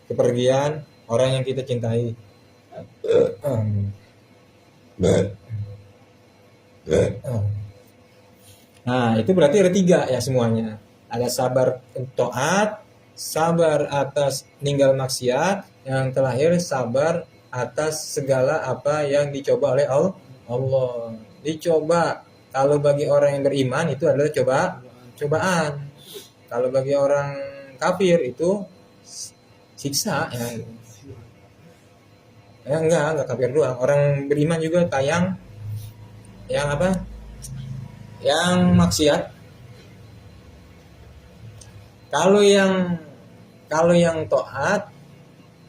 kepergian orang yang kita cintai. Nah, itu berarti ada 3 ya semuanya. Ada sabar taat, sabar atas ninggal maksiat, yang terakhir sabar atas segala apa yang dicoba oleh Allah. Dicoba, kalau bagi orang yang beriman itu adalah cobaan. Kalau bagi orang kafir itu siksa ya. Enggak kafir doang. Orang beriman juga tayang yang apa? Yang maksiat. Kalau yang taat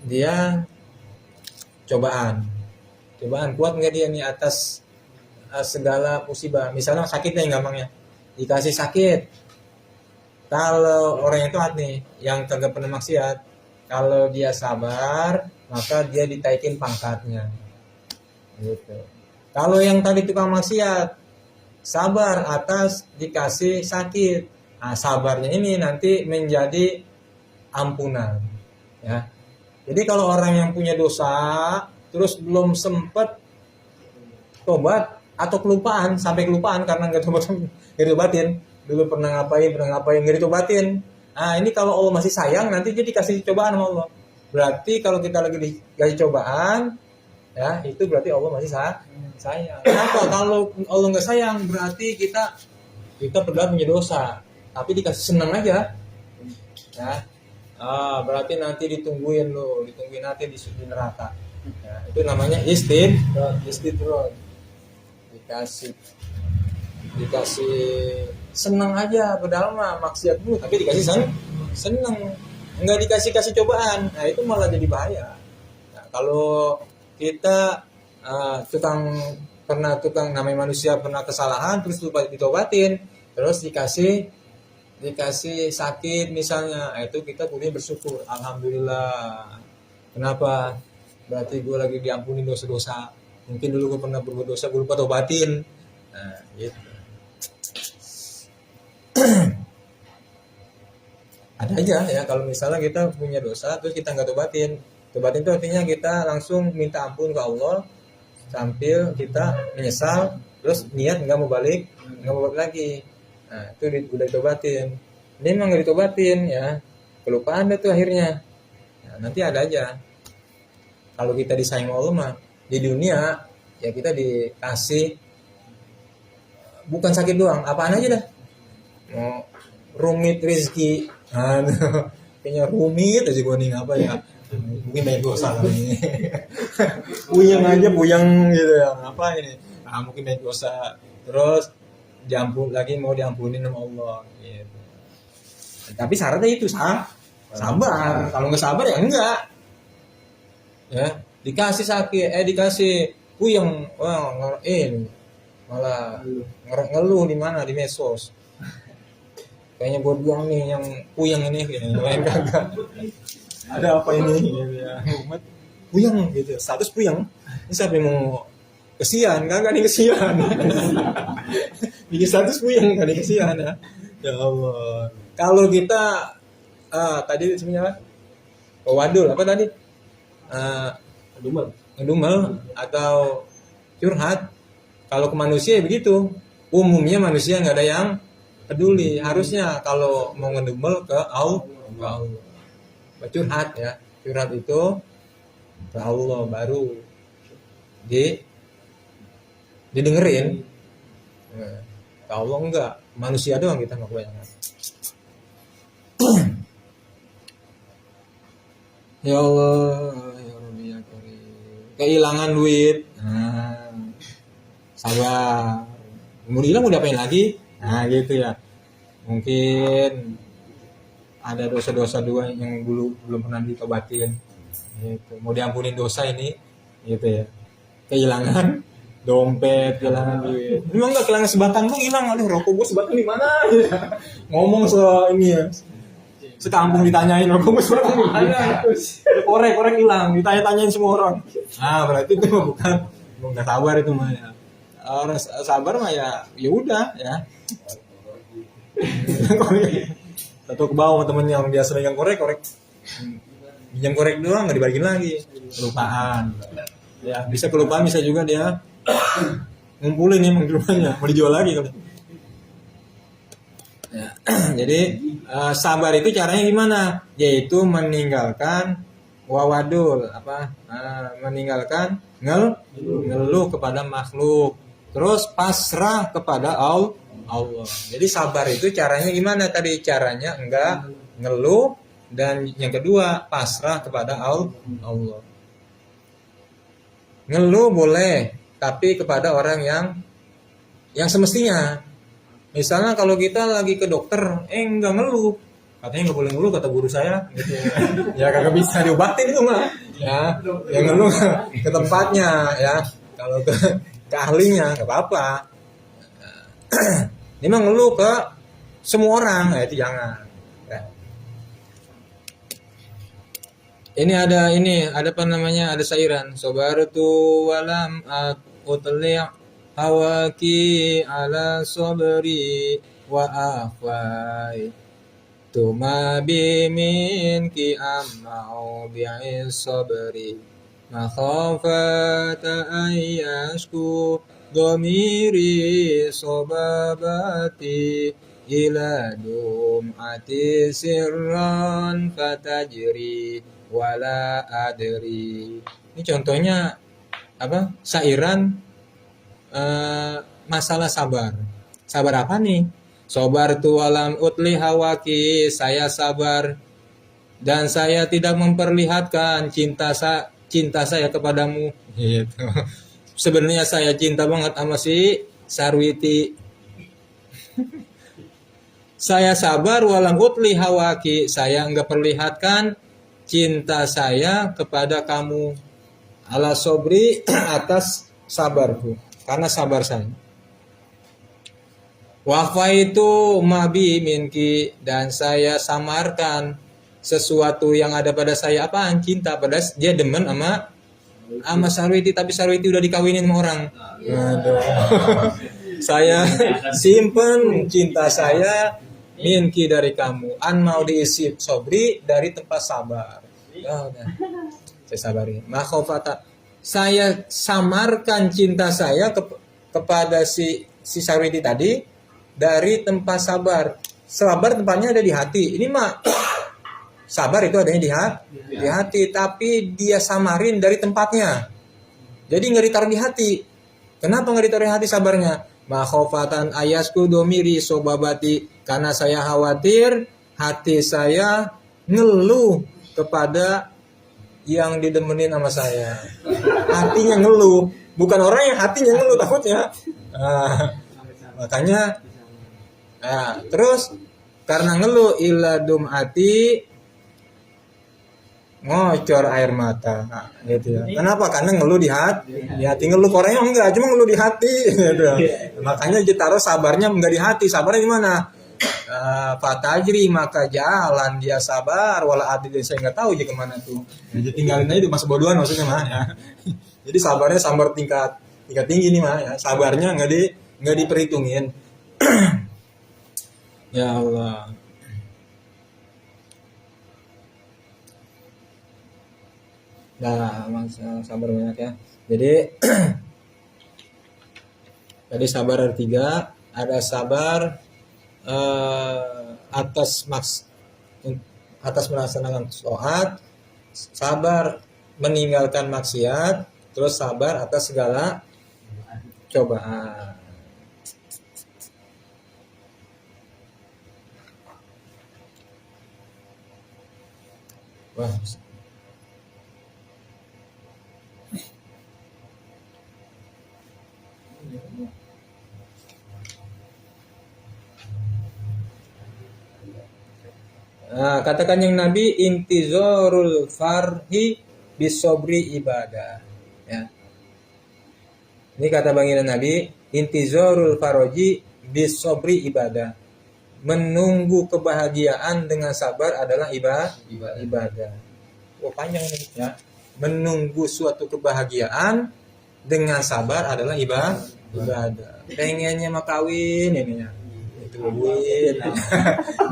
dia cobaan kuat nggak dia nih atas segala musibah. Misalnya sakitnya yang gampangnya dikasih sakit. Kalau orang yang taat nih yang kagak pernah maksiat, kalau dia sabar maka dia ditaikin pangkatnya gitu. Kalau yang tadi tukang maksiat sabar atas dikasih sakit, nah sabarnya ini nanti menjadi ampunan ya. Jadi kalau orang yang punya dosa terus belum sempat tobat, atau kelupaan, sampai kelupaan karena nggak ditobatin. Dulu pernah ngapain nggak ditobatin. Nah ini kalau Allah masih sayang, nanti dia dikasih cobaan sama Allah. Berarti kalau kita lagi dikasih cobaan, ya itu berarti Allah masih sayang. Kenapa? Kalau Allah nggak sayang, berarti kita berbuat punya dosa, tapi dikasih senang aja. Ya, berarti nanti ditungguin nanti di neraka. Ya, itu namanya istidroj. Dikasih senang aja, padahal mah maksiat dulu, tapi dikasih senang, nggak dikasih cobaan. Nah itu malah jadi bahaya. Nah, kalau kita tukang namanya manusia pernah kesalahan terus lupa ditobatin, terus dikasih sakit misalnya, itu kita boleh bersyukur, alhamdulillah. Kenapa? Berarti gue lagi diampuni dosa-dosa. Mungkin dulu gue pernah berbuat dosa, gue lupa tobatin. Nah, gitu. Ada aja ya kalau misalnya kita punya dosa terus kita nggak tobatin itu artinya kita langsung minta ampun ke Allah sambil kita menyesal, terus niat nggak mau balik lagi. Nah itu udah ditobatin. Ini emang nggak ditobatin ya, kelupaan deh tuh akhirnya. Nah, nanti ada aja kalau kita disayang Allah mah di dunia ya kita dikasih bukan sakit doang, apaan aja dah. Mau rumit rezeki, kayaknya rumit aja gue nih apa ya, mungkin banyak dosa nih. puyeng gitu ya, apa ini, mungkin banyak dosa, terus mau diampunin sama Allah gitu. Tapi syaratnya itu sabar. Kalau nggak sabar ya enggak ya, dikasih sakit dikasih puyeng, malah ngeluh di mana, di medsos. Kayaknya buat buang nih yang puyeng ini, kayaknya kagak. Ada apa ini gitu ya. Puyeng gitu, status puyeng. Ini siapa yang mau kesian? Kagak nih kesian. Bikin status puyeng kali kesian ya. Ya Allah. Kalau kita tadi sebenarnya wadul apa tadi? Ngedumel atau curhat. Kalau ke manusia ya begitu. Umumnya manusia nggak ada yang peduli. Harusnya kalau mau ngedumel ke Allah. Curhat ya. Curhat itu ke Allah baru didengerin. Ke Allah enggak. Manusia doang kita nggak kebanyakan. Ya Allah, ya Rabbi ya Karim. Kehilangan duit. Sabar. Mau hilang mau diapain lagi? Nah gitu ya. Mungkin ada dosa-dosa dua yang dulu belum pernah ditobatin. Gitu. Mau diampunin dosa ini, gitu ya. Kehilangan dompet, kehilangan duit. Memang nggak kehilangan sebatang tuh hilang. Aduh, rokok gue sebatang di mana? Ngomong soal ini ya. Sekampung ditanyain rokok gue sebatang di mana? Korek hilang, ditanya-tanyain semua orang. Nah, berarti itu bukan nggak sabar itu mah ya. Orang sabar mah ya udah ya. Satu ke bawah temen yang biasa megang korek pinjam korek doang nggak dibalikin lagi, kelupaan ya, bisa kelupaan, bisa juga dia ngumpulin nih menggelupanya mau dijual lagi kalau ya. Jadi sabar itu caranya gimana, yaitu meninggalkan wawadul meninggalkan ngeluh kepada makhluk, terus pasrah kepada Allah. Jadi sabar itu caranya gimana tadi? Caranya enggak ngeluh, dan yang kedua pasrah kepada Allah. Ngeluh boleh, tapi kepada orang yang semestinya. Misalnya kalau kita lagi ke dokter, enggak ngeluh, katanya nggak boleh ngeluh kata guru saya, gitu ya kagak bisa diobatin itu mah. Ya, yang ngeluh ke tempatnya ya. Kalau ke ahlinya nggak apa-apa. Ini mah ngeluh ke semua orang, ya itu jangan. Ya. Ini ada apa namanya, ada sairan. Sabartu walam utli' hawaki ala sabri wa afwai. Tuma biminki amma'u bi'is sabri. Makhafata ayyashku dhamiri sobabati ila dum'ati sirran fatajri wala adri. Ini contohnya apa? Sairan masalah sabar. Sabar apa nih? Sabar tu alam utli hawaki, saya sabar dan saya tidak memperlihatkan cinta saya kepadamu. Gitu. Sebenarnya saya cinta banget sama si Sarwiti. Saya sabar walam utli hawaki, saya enggak perlihatkan cinta saya kepada kamu. Ala sobri atas sabarku, karena sabar saya. Wafa itu mabi minki, dan saya samarkan sesuatu yang ada pada saya. Apaan? Cinta. Pada dia demen sama Sarwiti, tapi Sarwiti udah dikawinin sama orang. Aduh. Saya simpen cinta saya minki dari kamu. An mau diisi sobri dari tempat sabar. Ya udah. Saya sabari. Makhofata. Saya samarkan cinta saya kepada si Sarwiti tadi dari tempat sabar. Sabar tempatnya ada di hati. Ini mah sabar itu adanya di hati, tapi dia samarin dari tempatnya. Jadi nggak ditaruh di hati. Kenapa nggak ditaruh di hati sabarnya? Makhofatan ayasku domiri sobabati, karena saya khawatir hati saya ngeluh kepada yang didemenin sama saya. Hatinya ngeluh, bukan orang yang hatinya ngeluh takutnya. Makanya terus karena ngeluh iladum hati ngocor air mata, gitu ya. Kenapa? Karena ngeluh di hati ngeluh. Orangnya enggak, cuma ngeluh di hati, gitu. Makanya ditaruh sabarnya enggak di hati. Sabarnya di mana? Fatajri, maka jalan dia sabar. Wala adil, saya nggak tahu dia kemana tuh. Jadi tinggalin aja itu, masa bodohan maksudnya mah ya. Jadi sabarnya sabar tingkat tinggi nih mah ya. Sabarnya nggak diperhitungin. Ya Allah. Nah, sabar banyak ya. Jadi tadi sabar ada 3, ada sabar atas melaksanakan taat, sabar meninggalkan maksiat, terus sabar atas segala cobaan. Wah. Nah, katakan yang Nabi intizarul farhi bisobri ibadah. Ya. Ini kata baginda Nabi, intizarul faroji bisobri ibadah. Menunggu kebahagiaan dengan sabar adalah ibadah. Oh, panjang ini ya. Menunggu suatu kebahagiaan dengan sabar adalah ibadah. Pengennya mah kawin ininya. Itu duit.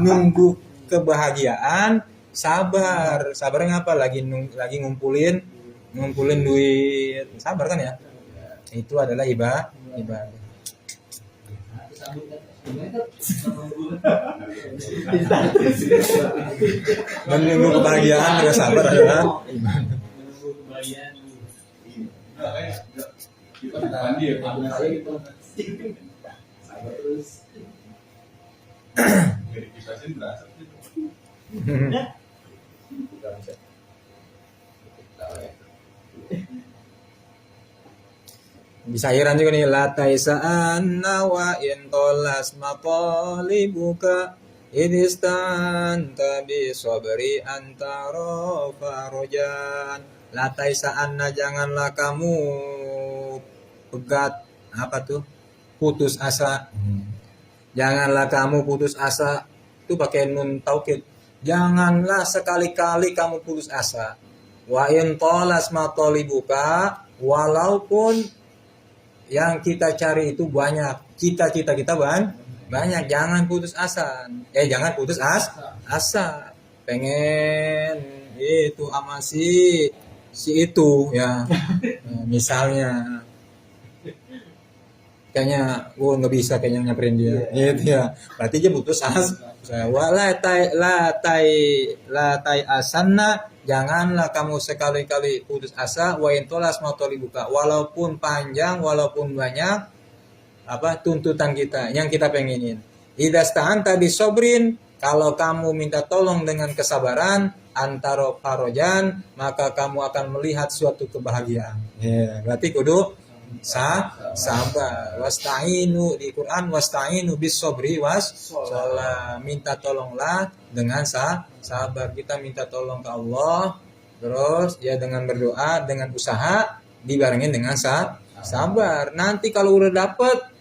Nunggu kebahagiaan, sabarnya apa? Lagi ngumpulin duit, sabar kan ya? Itu adalah ibadah. Menunggu kebahagiaan dengan sabar adalah bisa airan juga nih, lataisaan nawa intolas matalibuka idistan tabi sobri antara farojan. Lataisaan, janganlah kamu pegat apa tuh, putus asa. Janganlah kamu putus asa, itu pakai nun taukid. Janganlah sekali-kali kamu putus asa. Wa in tolas matalibuka, walaupun yang kita cari itu banyak, cita-cita kita banyak, jangan putus asa. Jangan putus asa. Pengen itu sama si itu ya. Misalnya kayaknya gua nggak bisa kayaknya nyamperin dia gitu ya, berarti dia putus asa. La tai asanna, janganlah kamu sekali-kali putus asa. Wa intolas motoli buka, walaupun panjang walaupun banyak tuntutan kita yang kita pengenin. Idasta'anta bisobrin, kalau kamu minta tolong dengan kesabaran, antara farojan, maka kamu akan melihat suatu kebahagiaan. Ya, berarti kudu sabar. Wasta'inu di Quran, wasta'inu bis sobri sholat, minta tolonglah dengan sabar. Kita minta tolong ke Allah, terus ya dengan berdoa, dengan usaha dibarengin dengan sabar. Nanti kalau udah dapet,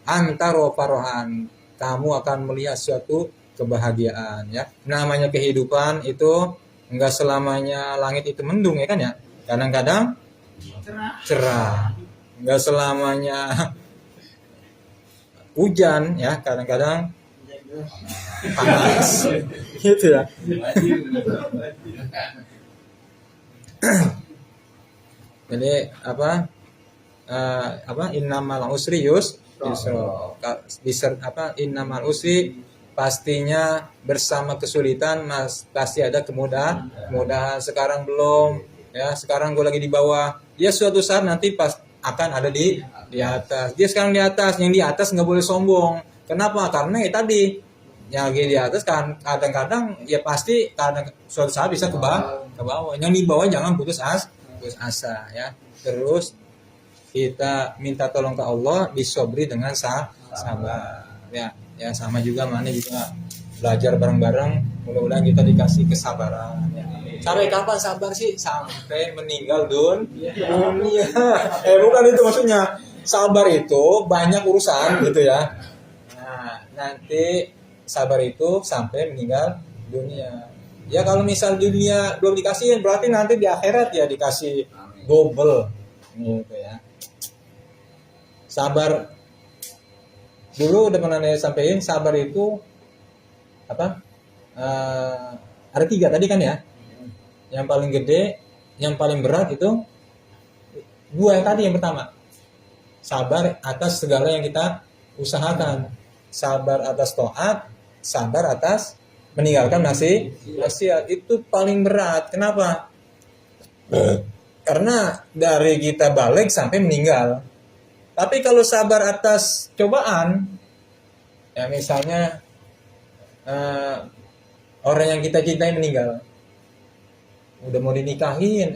antaro farohan, kamu akan melihat suatu kebahagiaan. Ya, namanya kehidupan itu enggak selamanya langit itu mendung, ya kan ya. Kadang-kadang cerah, nggak selamanya hujan, ya, kadang-kadang panas gitu ya. Jadi innamal usri yusra, innamal usri, pastinya bersama kesulitan pasti ada kemudahan. Sekarang belum, ya, sekarang gue lagi di bawah, dia suatu saat nanti pas akan ada di atas. Dia sekarang di atas, yang di atas nggak boleh sombong. Kenapa? Karena ya tadi yang lagi di atas kan kadang-kadang ya pasti suatu saat bisa ke bawah. Yang di bawah jangan putus asa, ya. Terus kita minta tolong ke Allah, disobri dengan sabar, ya sama juga mana juga belajar bareng-bareng, mudah-mudahan kita dikasih kesabaran, ya. Sampai kapan sabar sih? Sampai meninggal dunia. Bukan itu maksudnya. Sabar itu banyak urusan gitu ya. Nah, nanti sabar itu sampai meninggal dunia. Ya kalau misal dunia belum dikasih, berarti nanti di akhirat ya dikasih double gitu ya. Sabar dulu udah pernah saya sampaikan, sabar itu ada 3 tadi kan ya. Yang paling gede, yang paling berat itu 2 yang tadi. Yang pertama, sabar atas segala yang kita usahakan. Sabar atas taat, sabar atas meninggalkan maksiat. Itu paling berat. Kenapa? Karena dari kita balik sampai meninggal. Tapi kalau sabar atas cobaan, ya misalnya orang yang kita cintai meninggal, udah mau dinikahin,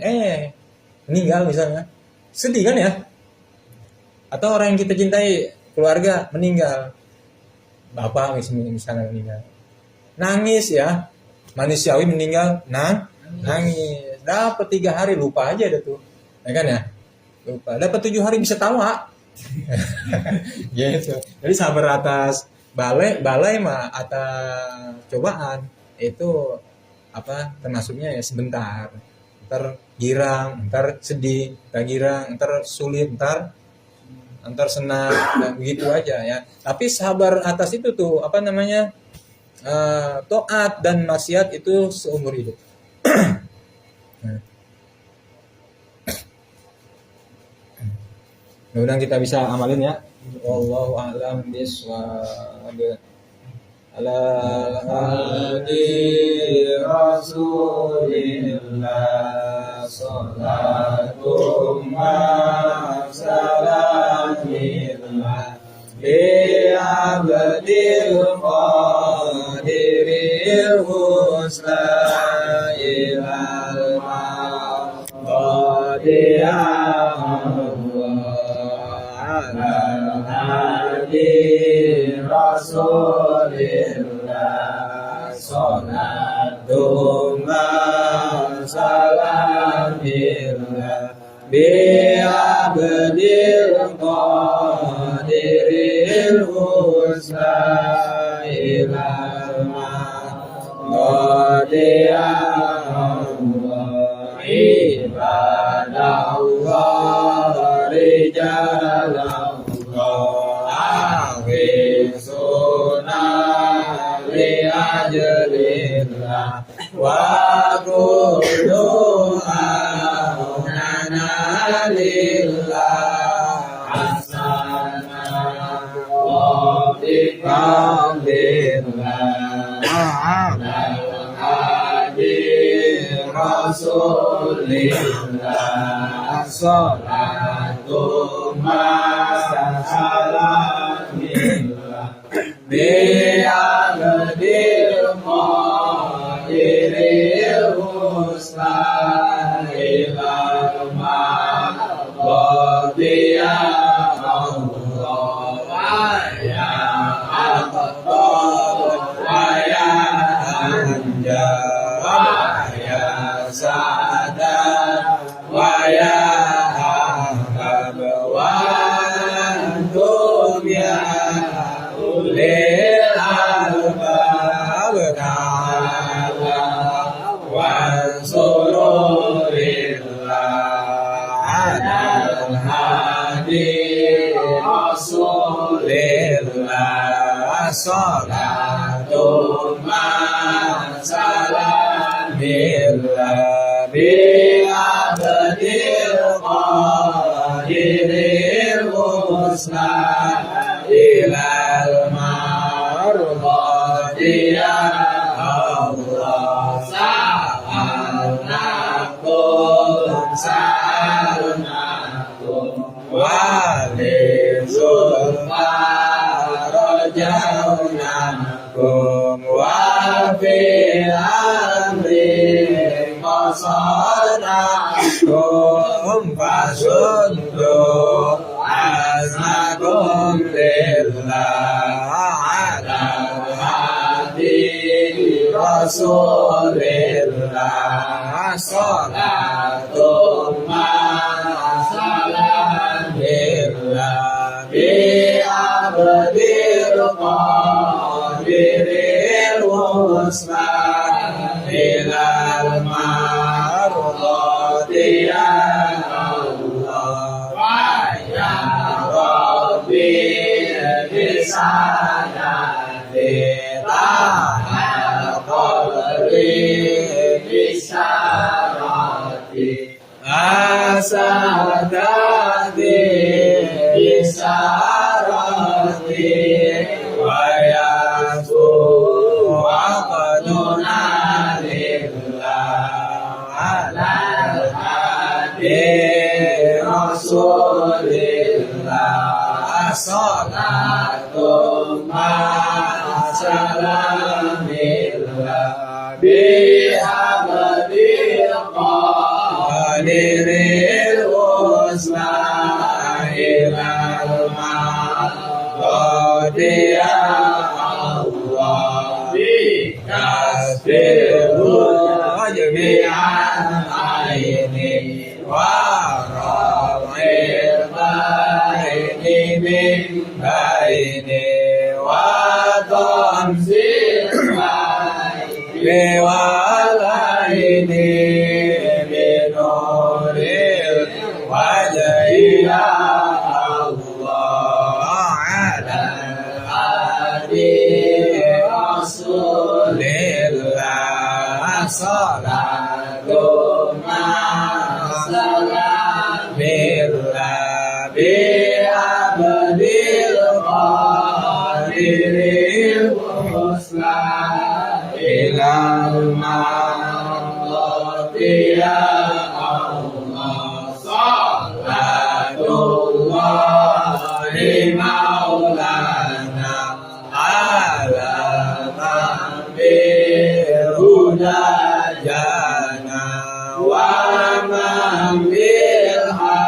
meninggal misalnya, sedih kan ya? Atau orang yang kita cintai, keluarga meninggal, bapak misalnya meninggal, nangis ya, manusiawi meninggal, nangis, dapat 3 hari lupa aja ada tuh, ya kan ya? Lupa, dapat 7 hari bisa tawa, gitu. Jadi sabar atas balai mah atas cobaan itu termasuknya ya sebentar, ntar girang, ntar sedih, ntar girang, ntar sulit, ntar senang, dan begitu aja ya. Tapi sabar atas itu tuh taat dan maksiat itu seumur hidup. Mudah-mudahan kita bisa amalin ya. Wallahu a'lam bishawab. Ala hadi Rasulillah sallallahu salamillah bi abdil qadiril husna ilal Rasulillah sallallahu salamillah bi abdil qadiril husna ilal qadiyallah ibadallah rijalallah ajrillah wa kullu amana lillah Rasulillah salatu salamillah bi'abdil qadiril mustahilal ma'badiya Allah ya aqtab wa ya anjab ya sadat wa ya ahbab wa antum ya ulil albab ta'ala wa sururillah alal hadi rasulillah salatu salamillah bi'abdil qadiril mustahilal ma'badiya Allah sa'alnakum walizulfa rajaunakum wa fi amri qasadakum fasundu aznakum lillah ala hadi rasulillah salatu salamillah bi'abdil qadiril mustahilal ma'badiya Allah wa ya Rabbi bisanati ta'al qadri bisyarati asadati bisyarati wa yasu wa qaduna lillah alal hadi rasulillah salatu salamillah bi'abdil qadiril mustahilal ma'badiya Allah bikasbihul jami'an aini wa ra'il baini min baini wa tamzil baini walaini binuril wajhiya Allah ala hadi rasulillah salatu salamillah bi'abdil qadiril mustahilal ma'badiya Allah salatullahi maulana ala man bihuda jana wa man bilhaqqi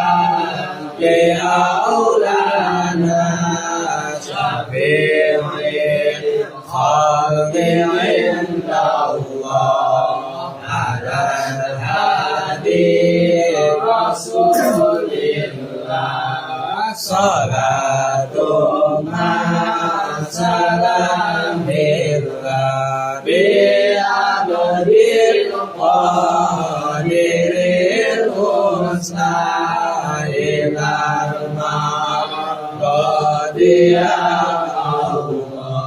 aulana syafi'il khalqi inda Allah ala hadi rasulillah salatu salamillah bi'abdil qadiril mustahilal ma'badiya Allah.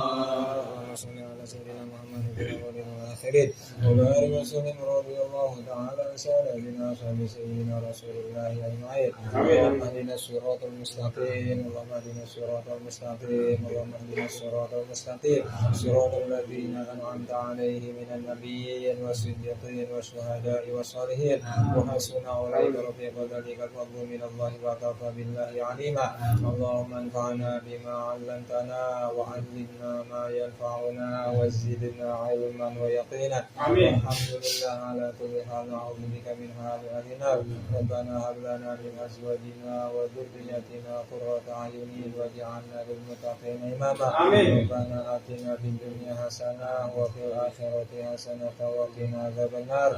وبارك وسلم رضي الله تعالى عن سادتنا أصحاب سيدنا رسول الله أجمعين. اللهم اهدنا الصراط المستقيم، اللهم اهدنا الصراط المستقيم، اللهم اهدنا الصراط المستقيم، صراط الذين أنعمت عليهم من النبيين والصديقين والشهداء والصالحين وحسن أولئك رفيقا، ذلك الفضل من الله وكفى بالله عليما. اللهم انفعنا بما علمتنا وعلمنا ما ينفعنا وزدنا علما ويقينا. والحمد لله على كل حال، نعوذ بك من حال أهل النار. ربنا هب لنا من أزواجنا وذريتنا قرة أعين واجعلنا للمتقين إماما. ربنا آتنا في الدنيا حسنة وفي الآخرة حسنة وقنا عذاب النار.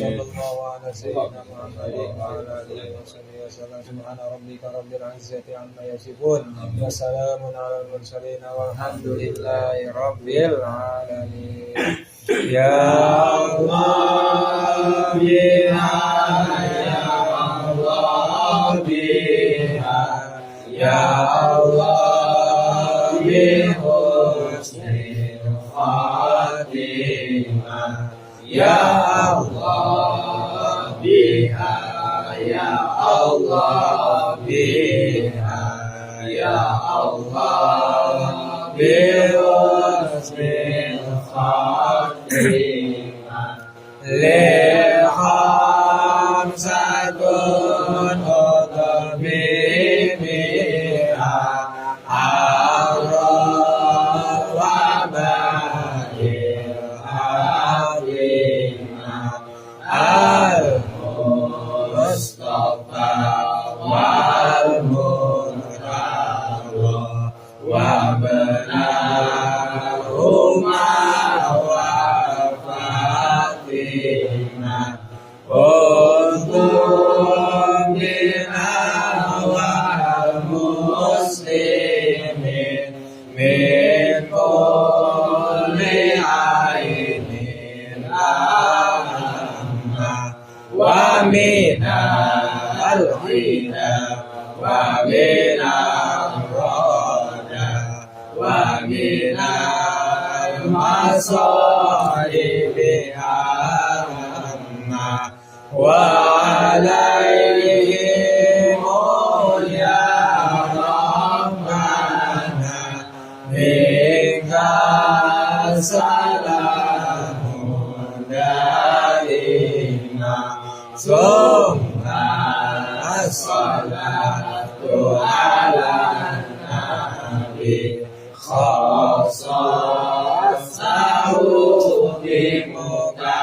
صلى الله على سيدنا محمد وعلى آله وصحبه وسلم. سبحان ربك رب العزة عما يصفون وسلام على المرسلين والحمد لله رب العالمين. Ya Allah biha, ya Allah biha, ya Allah bihusnil khatimah, ya Allah biha, ya Allah biha, ya Allah bihusnil Lekhamsatun utabimiha arrah wa bahir alimah al-mustafa wal-murtala wa benarumah untung bina wal muslimin min kulli ainin amma wa minal hina wa minal roda wa minal masaibi وعليهم يا ربنا منك سلام دائما ثم الصلاة على النبي خصصه بمكالمة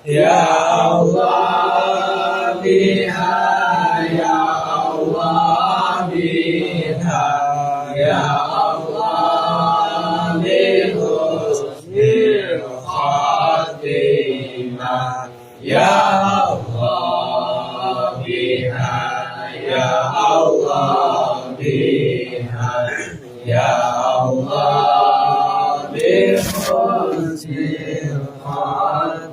Ya Allah biha, ya Allah biha, ya Allah bihusnil khatimah, ya Allah biha, ya Allah biha, ya Allah bihusnil khatimah.